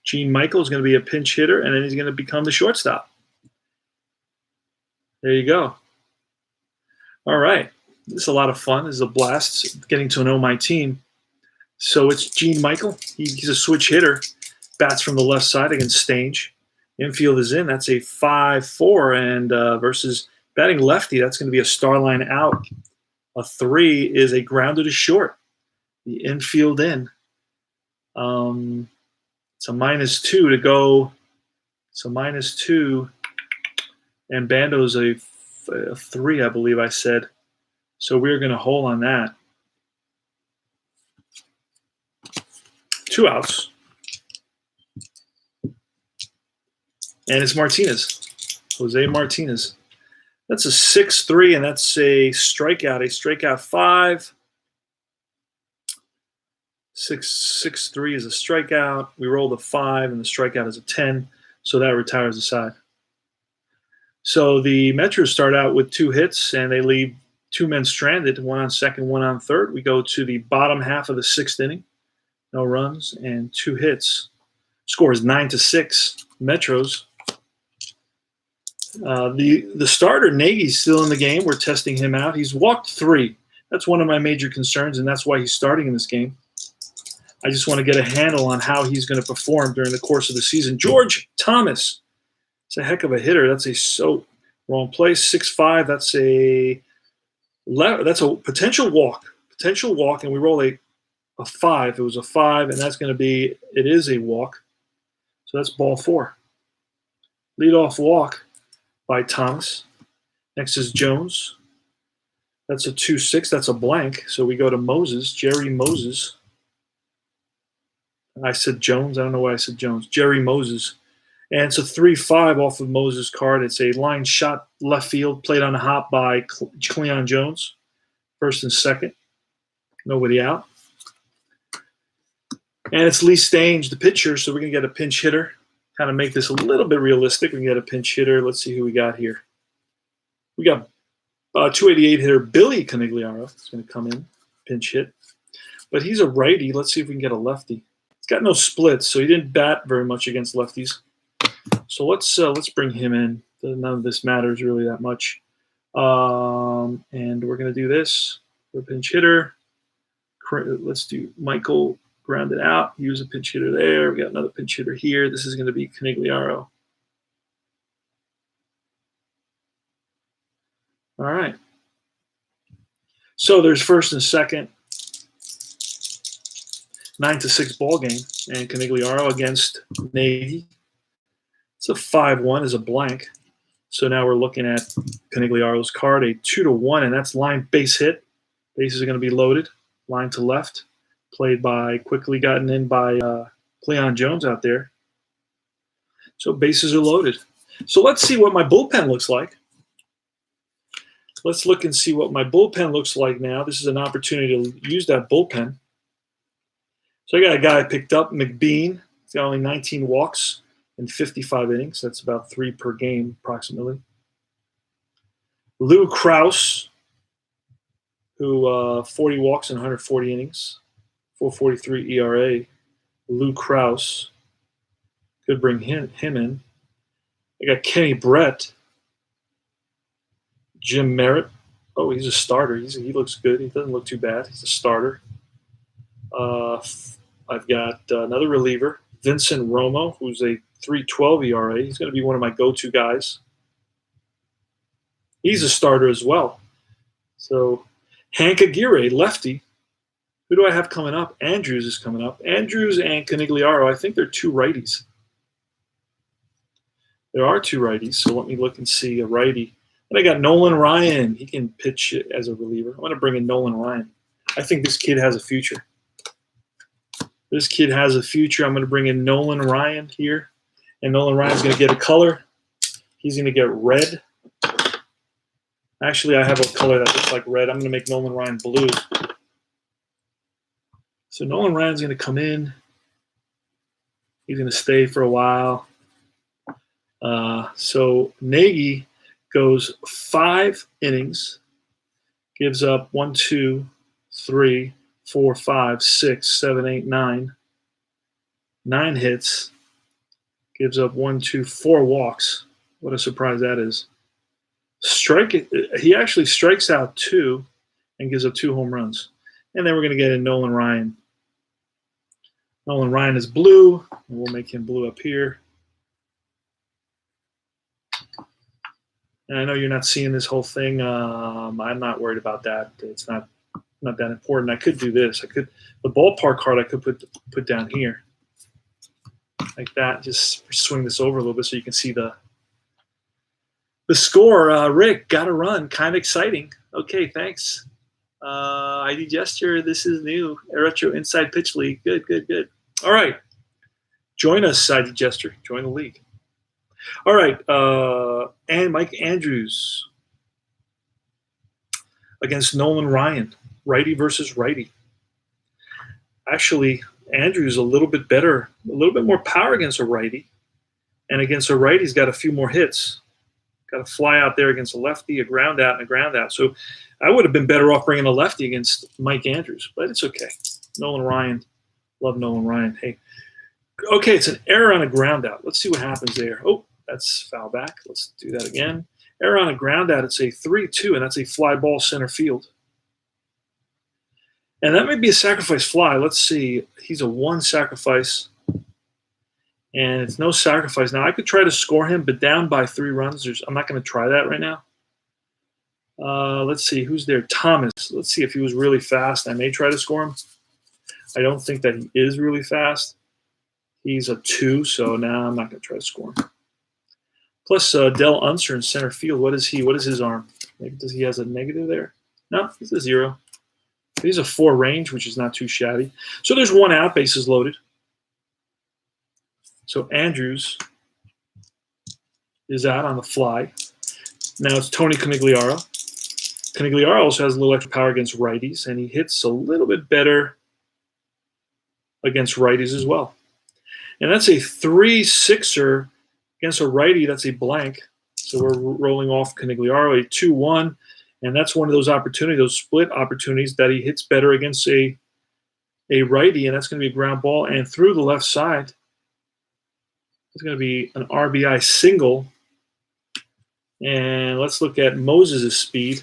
Gene Michael is going to be a pinch hitter, and then he's going to become the shortstop. There you go. All right. This is a lot of fun. This is a blast getting to know my team. So it's Gene Michael. He's a switch hitter. Bats from the left side against Stange. Infield is in. That's a 5-4. And versus batting lefty, that's going to be a star line out. A 3 is a grounder to short. The infield in. It's a -2 to go. It's a -2. And Bando's a 3, I believe I said. So we're going to hold on that. 2 outs. And it's Martinez. Jose Martinez. That's a 6-3, and that's a strikeout. A strikeout 5. 6-3 is a strikeout. We rolled a 5, and the strikeout is a 10. So that retires the side. So the Metros start out with 2 hits, and they leave 2 men stranded, 1 on second, 1 on third. We go to the bottom half of the 6th inning. No runs and 2 hits. Score is 9-6. Metros. The starter, Nagy's still in the game. We're testing him out. He's walked 3. That's one of my major concerns, and that's why he's starting in this game. I just want to get a handle on how he's going to perform during the course of the season. George Thomas. It's a heck of a hitter. That's a wrong place. 6'5". That's a potential walk. Potential walk, and we roll a 5. It was a 5, and that's going to be, it is a walk. So that's ball 4. Leadoff walk by Thomas. Next is Jones. That's a 2-6. That's a blank. So we go to Moses, Jerry Moses. I said Jones. I don't know why I said Jones. Jerry Moses. And it's a 3-5 off of Moses' card. It's a line shot left field, played on a hop by Cleon Jones. First and second. Nobody out. And it's Lee Stange, the pitcher, so we're going to get a pinch hitter. Kind of make this a little bit realistic. We can get a pinch hitter. Let's see who we got here. We got 288 hitter Billy Canigliaro. It's going to come in, pinch hit. But he's a righty. Let's see if we can get a lefty. He's got no splits, so he didn't bat very much against lefties. So let's bring him in. None of this matters really that much. And we're going to do this. We're a pinch hitter. Let's do Michael. Ground it out. Use a pinch hitter there. We got another pinch hitter here. This is going to be Canigliaro. All right. So there's first and second. 9-6 ball game. And Canigliaro against Nagy. It's a 5-1 is a blank. So now we're looking at Canigliaro's card, a 2-1, and that's line base hit. Bases are going to be loaded. Line to left. Played by, quickly gotten in by Cleon Jones out there. So bases are loaded. So let's see what my bullpen looks like. Let's look and see what my bullpen looks like now. This is an opportunity to use that bullpen. So I got a guy I picked up, McBean. He's got only 19 walks in 55 innings. That's about 3 per game, approximately. Lou Krause, who 40 walks in 140 innings. 4.43 ERA. Lou Krause. Could bring him in. I got Kenny Brett. Jim Merritt. Oh, he's a starter. He looks good. He doesn't look too bad. He's a starter. I've got another reliever, Vincent Romo, who's a 3.12 ERA. He's going to be one of my go-to guys. He's a starter as well. So Hank Aguirre, lefty. Who do I have coming up? Andrews is coming up. Andrews and Canigliaro, I think they're 2 righties. There are 2 righties, so let me look and see a righty. And I got Nolan Ryan. He can pitch as a reliever. I'm going to bring in Nolan Ryan. I think this kid has a future. This kid has a future. I'm going to bring in Nolan Ryan here. And Nolan Ryan's going to get a color. He's going to get red. Actually, I have a color that looks like red. I'm going to make Nolan Ryan blue. So Nolan Ryan's going to come in. He's going to stay for a while. So Nagy goes 5 innings, gives up 1, 2, 3, 4, 5, 6, 7, 8, 9. 9 hits, gives up 1, 2, 4 walks. What a surprise that is. He actually strikes out 2, and gives up 2 home runs. And then we're going to get in Nolan Ryan. Nolan Ryan is blue, and we'll make him blue up here. And I know you're not seeing this whole thing. I'm not worried about that. It's not that important. I could do this. The ballpark card I could put down here like that. Just swing this over a little bit so you can see the score. Rick, got a run. Kind of exciting. Okay, thanks. ID Gesture, this is new. Retro Inside Pitch League. Good. All right. Join us, ID Gesture. Join the league. All right. And Mike Andrews against Nolan Ryan. Righty versus righty. Actually, Andrews a little bit better, a little bit more power against a righty. And against a righty, he's got a few more hits. Got to fly out there against a lefty, a ground out, and a ground out. So I would have been better off bringing a lefty against Mike Andrews, but it's okay. Nolan Ryan. Love Nolan Ryan. Hey. Okay, it's an error on a ground out. Let's see what happens there. Oh, that's foul back. Let's do that again. Error on a ground out. It's a 3-2, and that's a fly ball center field. And that may be a sacrifice fly. Let's see. He's a 1 sacrifice. And it's no sacrifice. Now, I could try to score him, but down by 3 runs. I'm not going to try that right now. Let's see. Who's there? Thomas. Let's see if he was really fast. I may try to score him. I don't think that he is really fast. He's a 2, so now I'm not going to try to score him. Plus, Del Unser in center field. What is he? What is his arm? Maybe does he has a negative there? No, he's a 0. He's a 4 range, which is not too shabby. So there's 1 out, bases loaded. So Andrews is out on the fly. Now it's Tony Conigliaro. Conigliaro also has a little extra power against righties, and he hits a little bit better against righties as well. And that's a 3-6er against a righty. That's a blank. So we're rolling off Conigliaro, a 2-1. And that's one of those opportunities, those split opportunities that he hits better against a righty, and that's going to be a ground ball. And through the left side, it's going to be an RBI single. And let's look at Moses' speed.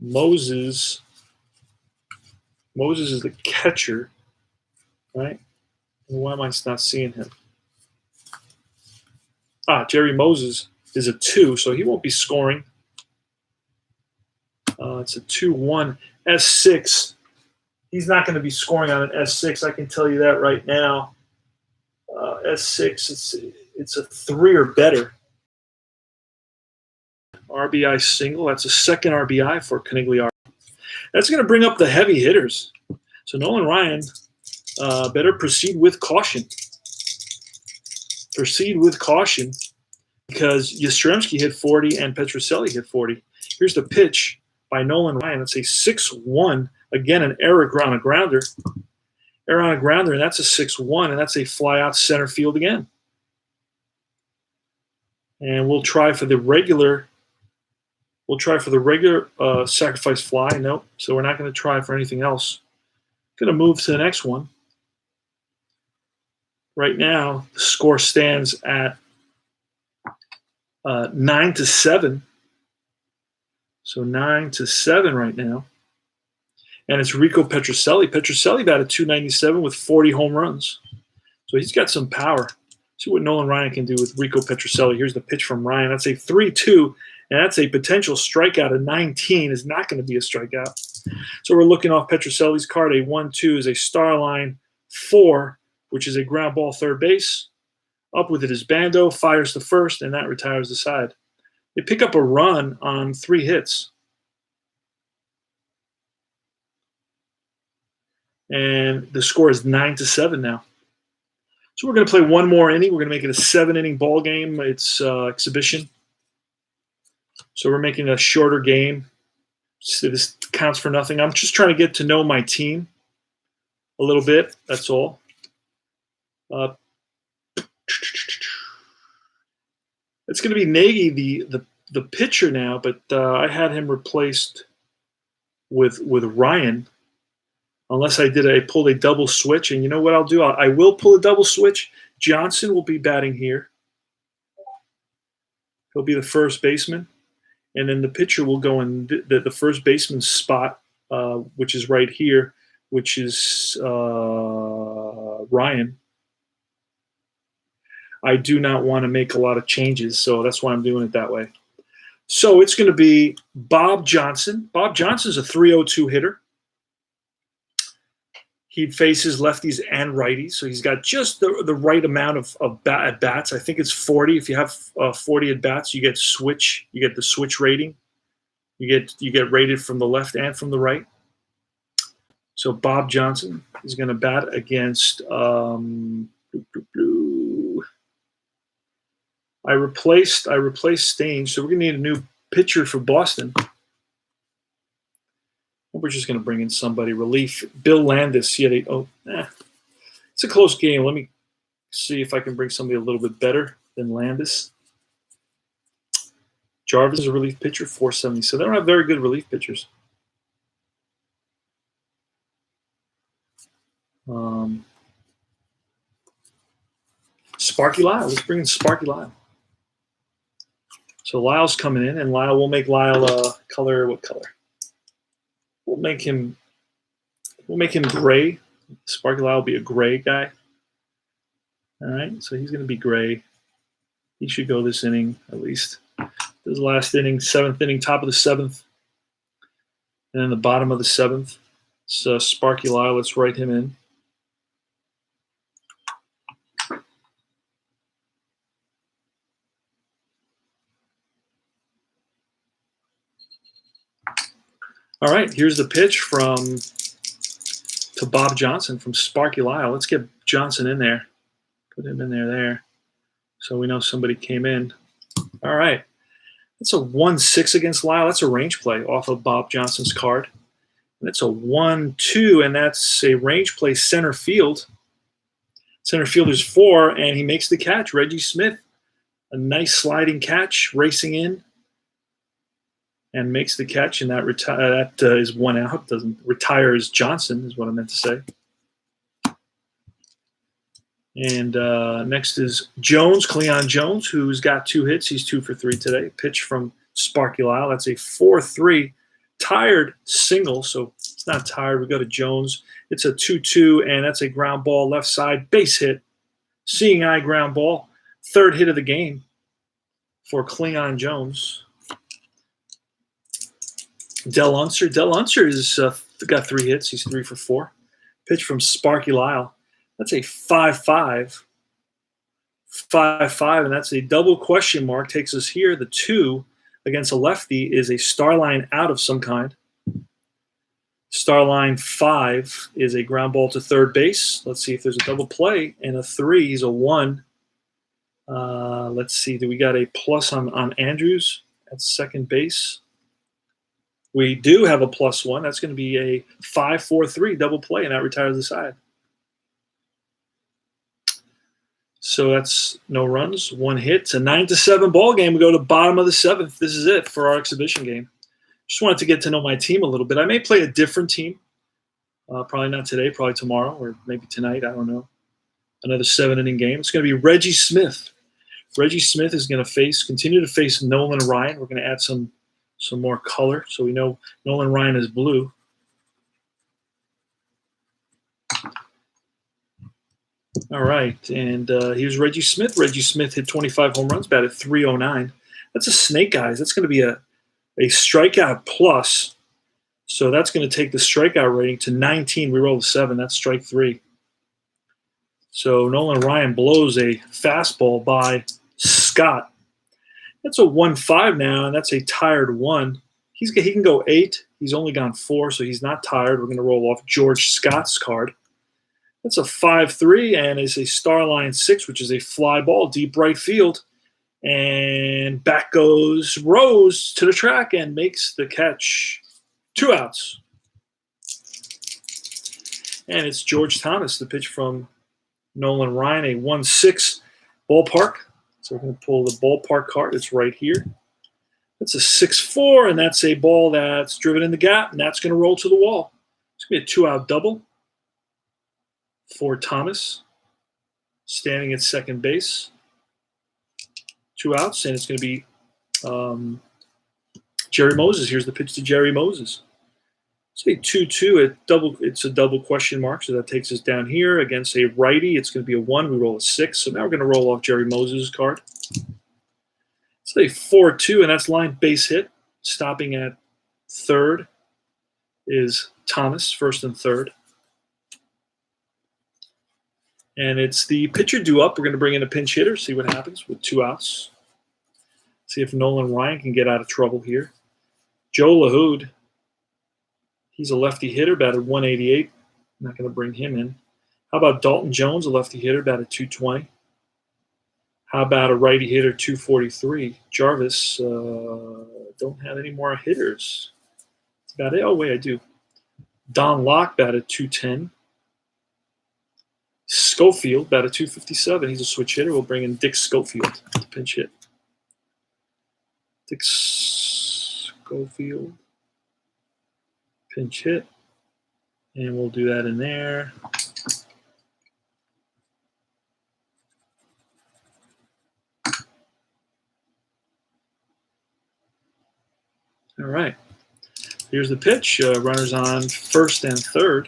Moses is the catcher, right? Why am I not seeing him? Jerry Moses is a 2, so he won't be scoring. It's a 2-1 S6. He's not going to be scoring on an S6. I can tell you that right now. S6, it's a 3 or better. RBI single. That's a second RBI for Conigliaro. That's going to bring up the heavy hitters. So Nolan Ryan better proceed with caution. Proceed with caution because Yastrzemski hit 40 and Petrocelli hit 40. Here's the pitch by Nolan Ryan. It's a 6-1. Again, an error on a grounder. Error on a grounder, and that's a 6-1, and that's a fly out center field again. And we'll try for the regular. Sacrifice fly. Nope. So we're not going to try for anything else. Going to move to the next one. Right now, the score stands at 9-7. So 9-7 right now. And it's Rico Petrocelli. Petrocelli batted .297 with 40 home runs. So he's got some power. See what Nolan Ryan can do with Rico Petrocelli. Here's the pitch from Ryan. That's a 3-2, and that's a potential strikeout. A 19 is not going to be a strikeout. So we're looking off Petrocelli's card. A 1-2 is a star line 4, which is a ground ball third base. Up with it is Bando, fires to first, and that retires the side. They pick up a run on 3 hits. And the score is 9-7 now. So we're going to play one more inning. We're going to make it a 7-inning ball game. It's exhibition. So we're making a shorter game. So this counts for nothing. I'm just trying to get to know my team a little bit. That's all. It's going to be Nagy, the pitcher now, but I had him replaced with Ryan. Unless I pulled a double switch. And you know what I'll do? I will pull a double switch. Johnson will be batting here. He'll be the first baseman. and then the pitcher will go in the first baseman's spot, which is right here, which is Ryan. I do not want to make a lot of changes, so that's why I'm doing it that way. So it's going to be Bob Johnson. Bob Johnson's a 302 hitter. He faces lefties and righties, so he's got just the right amount of at bats. I think it's 40. If you have 40 at bats, you get switch. You get the switch rating. You get rated from the left and from the right. So Bob Johnson is going to bat against. I replaced Stange, so we're going to need a new pitcher for Boston. We're just going to bring in somebody relief. Bill Landis. It's a close game. Let me see if I can bring somebody a little bit better than Landis. Jarvis is a relief pitcher, 470. So they don't have very good relief pitchers. Sparky Lyle. Let's bring in Sparky Lyle. So Lyle's coming in, and we'll make Lyle color. What color? We'll make him gray. Sparky Lyle will be a gray guy. All right, so he's going to be gray. He should go this inning at least. This last inning, 7th inning, top of the 7th, and then the bottom of the 7th. So Sparky Lyle, let's write him in. All right, here's the pitch to Bob Johnson from Sparky Lyle. Let's get Johnson in there. Put him in there. So we know somebody came in. All right. That's a 1-6 against Lyle. That's a range play off of Bob Johnson's card. And it's a 1-2, and that's a range play center field. Center fielder's 4, and he makes the catch. Reggie Smith, a nice sliding catch, racing in. And makes the catch, and that is 1 out. Doesn't retires Johnson is what I meant to say. And next is Jones, Cleon Jones, who's got 2 hits. He's 2 for 3 today. Pitch from Sparky Lyle. That's a 4-3 tired single. So it's not tired. We go to Jones. It's a 2-2, and that's a ground ball left side base hit. Seeing eye ground ball. 3rd hit of the game for Cleon Jones. Del Unser has got 3 hits. He's 3 for 4. Pitch from Sparky Lyle. That's a 5-5. 5-5, and that's a double question mark. Takes us here. The 2 against a lefty is a star line out of some kind. Star line 5 is a ground ball to 3rd base. Let's see if there's a double play. And a 3 is a 1. Let's see. Do we got a plus on Andrews at 2nd base? We do have a +1. That's going to be a 5-4-3 double play, and that retires the side. So that's no runs, 1 hit. It's a 9-7 ball game. We go to bottom of the 7th. This is it for our exhibition game. Just wanted to get to know my team a little bit. I may play a different team. Probably not today, probably tomorrow, or maybe tonight. I don't know. Another 7-inning game. It's going to be Reggie Smith. Reggie Smith is going to continue to face Nolan Ryan. We're going to add some more color, so we know Nolan Ryan is blue. All right, and here's Reggie Smith. Reggie Smith hit 25 home runs, batted .309. That's a snake, guys. That's going to be a strikeout plus, so that's going to take the strikeout rating to 19. We roll a 7. That's strike 3. So Nolan Ryan blows a fastball by Scott. That's a 1-5 now, and that's a tired 1. He can go 8. He's only gone 4, so he's not tired. We're going to roll off George Scott's card. That's a 5-3, and it's a star line 6, which is a fly ball, deep right field. And back goes Rose to the track and makes the catch. 2 outs. And it's George Thomas, the pitch from Nolan Ryan, a 1-6 ballpark. So we're going to pull the ballpark card. It's right here. That's a 6-4, and that's a ball that's driven in the gap, and that's going to roll to the wall. It's going to be a 2-out double for Thomas, standing at 2nd base. 2 outs, and it's going to be Jerry Moses. Here's the pitch to Jerry Moses. Say 2-2 at double. It's a double question mark, so that takes us down here against a righty. It's going to be a 1. We roll a 6. So now we're going to roll off Jerry Moses' card. Say 4-2, and that's line base hit. Stopping at third is Thomas, first and third. And it's the pitcher due up. We're going to bring in a pinch hitter, see what happens with 2 outs. See if Nolan Ryan can get out of trouble here. Joe LaHood. He's a lefty hitter, batted 188. I'm not going to bring him in. How about Dalton Jones, a lefty hitter, batted 220? How about a righty hitter, 243? Jarvis, don't have any more hitters. That's about it. Oh, wait, I do. Don Locke batted 210. Schofield batted 257. He's a switch hitter. We'll bring in Dick Schofield to pinch hit. Dick Schofield. Pinch hit, and we'll do that in there. All right, here's the pitch. Runners on first and third.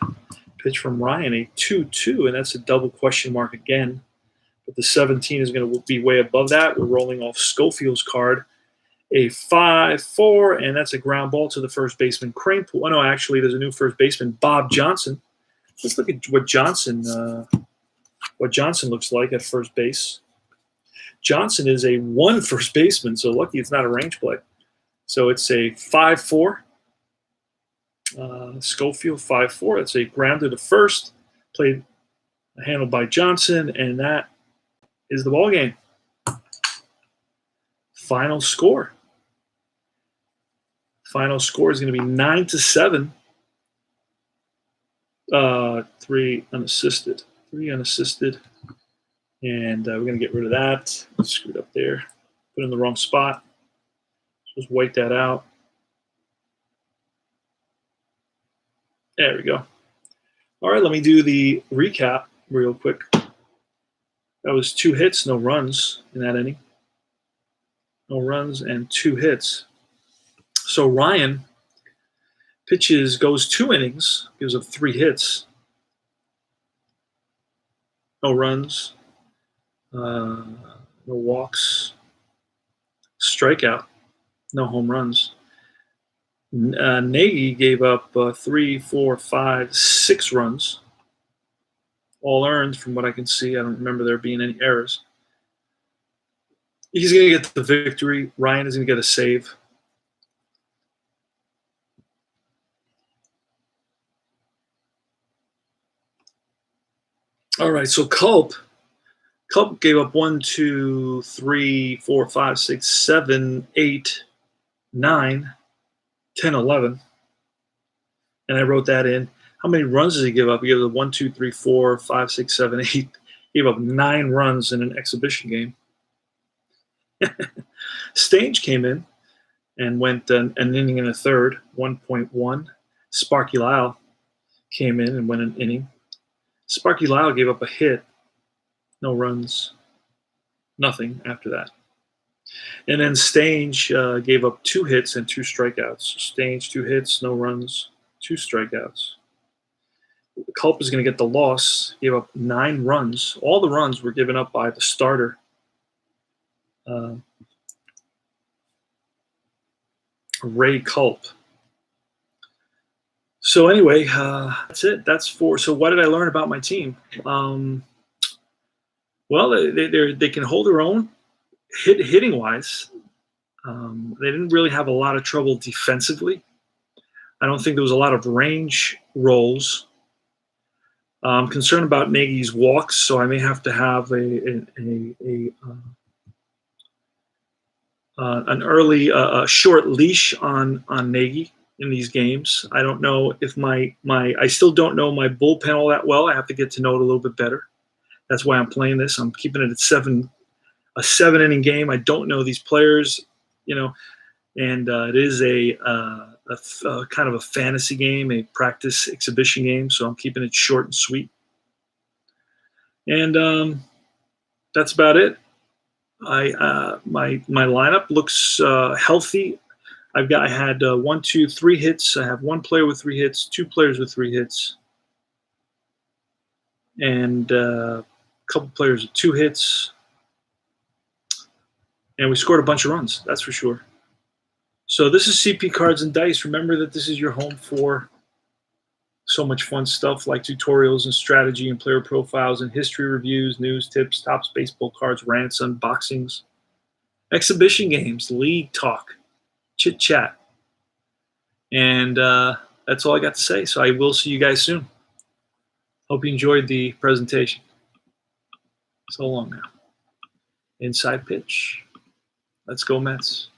Pitch from Ryan, a 2-2, and that's a double question mark again. But the 17 is going to be way above that. We're rolling off Schofield's card. A 5-4, and that's a ground ball to the first baseman, Kranepool. Oh, no, actually, there's a new first baseman, Bob Johnson. Let's look at what Johnson looks like at first base. Johnson is a 1 first baseman, so lucky it's not a range play. So it's a 5-4. Schofield 5-4. That's a grounder to first, played handled by Johnson, and that is the ball game. Final score. Final score is going to be 9-7. 3 unassisted. 3 unassisted. And we're going to get rid of that. Screwed up there. Put it in the wrong spot. Just wipe that out. There we go. All right, let me do the recap real quick. That was 2 hits, no runs in that inning. No runs and 2 hits. So Ryan goes 2 innings, gives up 3 hits. No runs, no walks, strikeout, no home runs. Nagy gave up 3, 4, 5, 6 runs, all earned from what I can see. I don't remember there being any errors. He's going to get the victory. Ryan is going to get a save. All right, so Culp gave up 1, 2, 3, 4, 5, 6, 7, 8, 9, 10, 11. And I wrote that in. How many runs does he give up? He gave up 1, 2, 3, 4, 5, 6, 7, 8. He gave up 9 runs in an exhibition game. Stange came in and went an inning and a third, 1.1. Sparky Lyle came in and went an inning. Sparky Lyle gave up a hit, no runs, nothing after that. And then Stange gave up 2 hits and 2 strikeouts. Stange, 2 hits, no runs, 2 strikeouts. Culp is going to get the loss. Gave up 9 runs. All the runs were given up by the starter. Ray Culp. So anyway, that's it. So what did I learn about my team? Well, they can hold their own hitting wise. They didn't really have a lot of trouble defensively. I don't think there was a lot of range rolls. I'm concerned about Nagy's walks, so I may have to have an early short leash on Nagy in these games. I don't know if I still don't know my bullpen all that well. I have to get to know it a little bit better. That's why I'm playing this. I'm keeping it at a 7-inning game. I don't know these players, and it is a kind of a fantasy game, a practice exhibition game. So I'm keeping it short and sweet. And that's about it. My lineup looks healthy. I had 1, 2, 3 hits. I have one player with 3 hits, 2 players with 3 hits, and a couple players with 2 hits. And we scored a bunch of runs, that's for sure. So this is CP Cards and Dice. Remember that this is your home for so much fun stuff like tutorials and strategy and player profiles and history reviews, news, tips, tops, baseball cards, rants, unboxings, exhibition games, league talk, chit chat. And that's all I got to say. So I will see you guys soon. Hope you enjoyed the presentation. So long now. Inside pitch. Let's go Mets.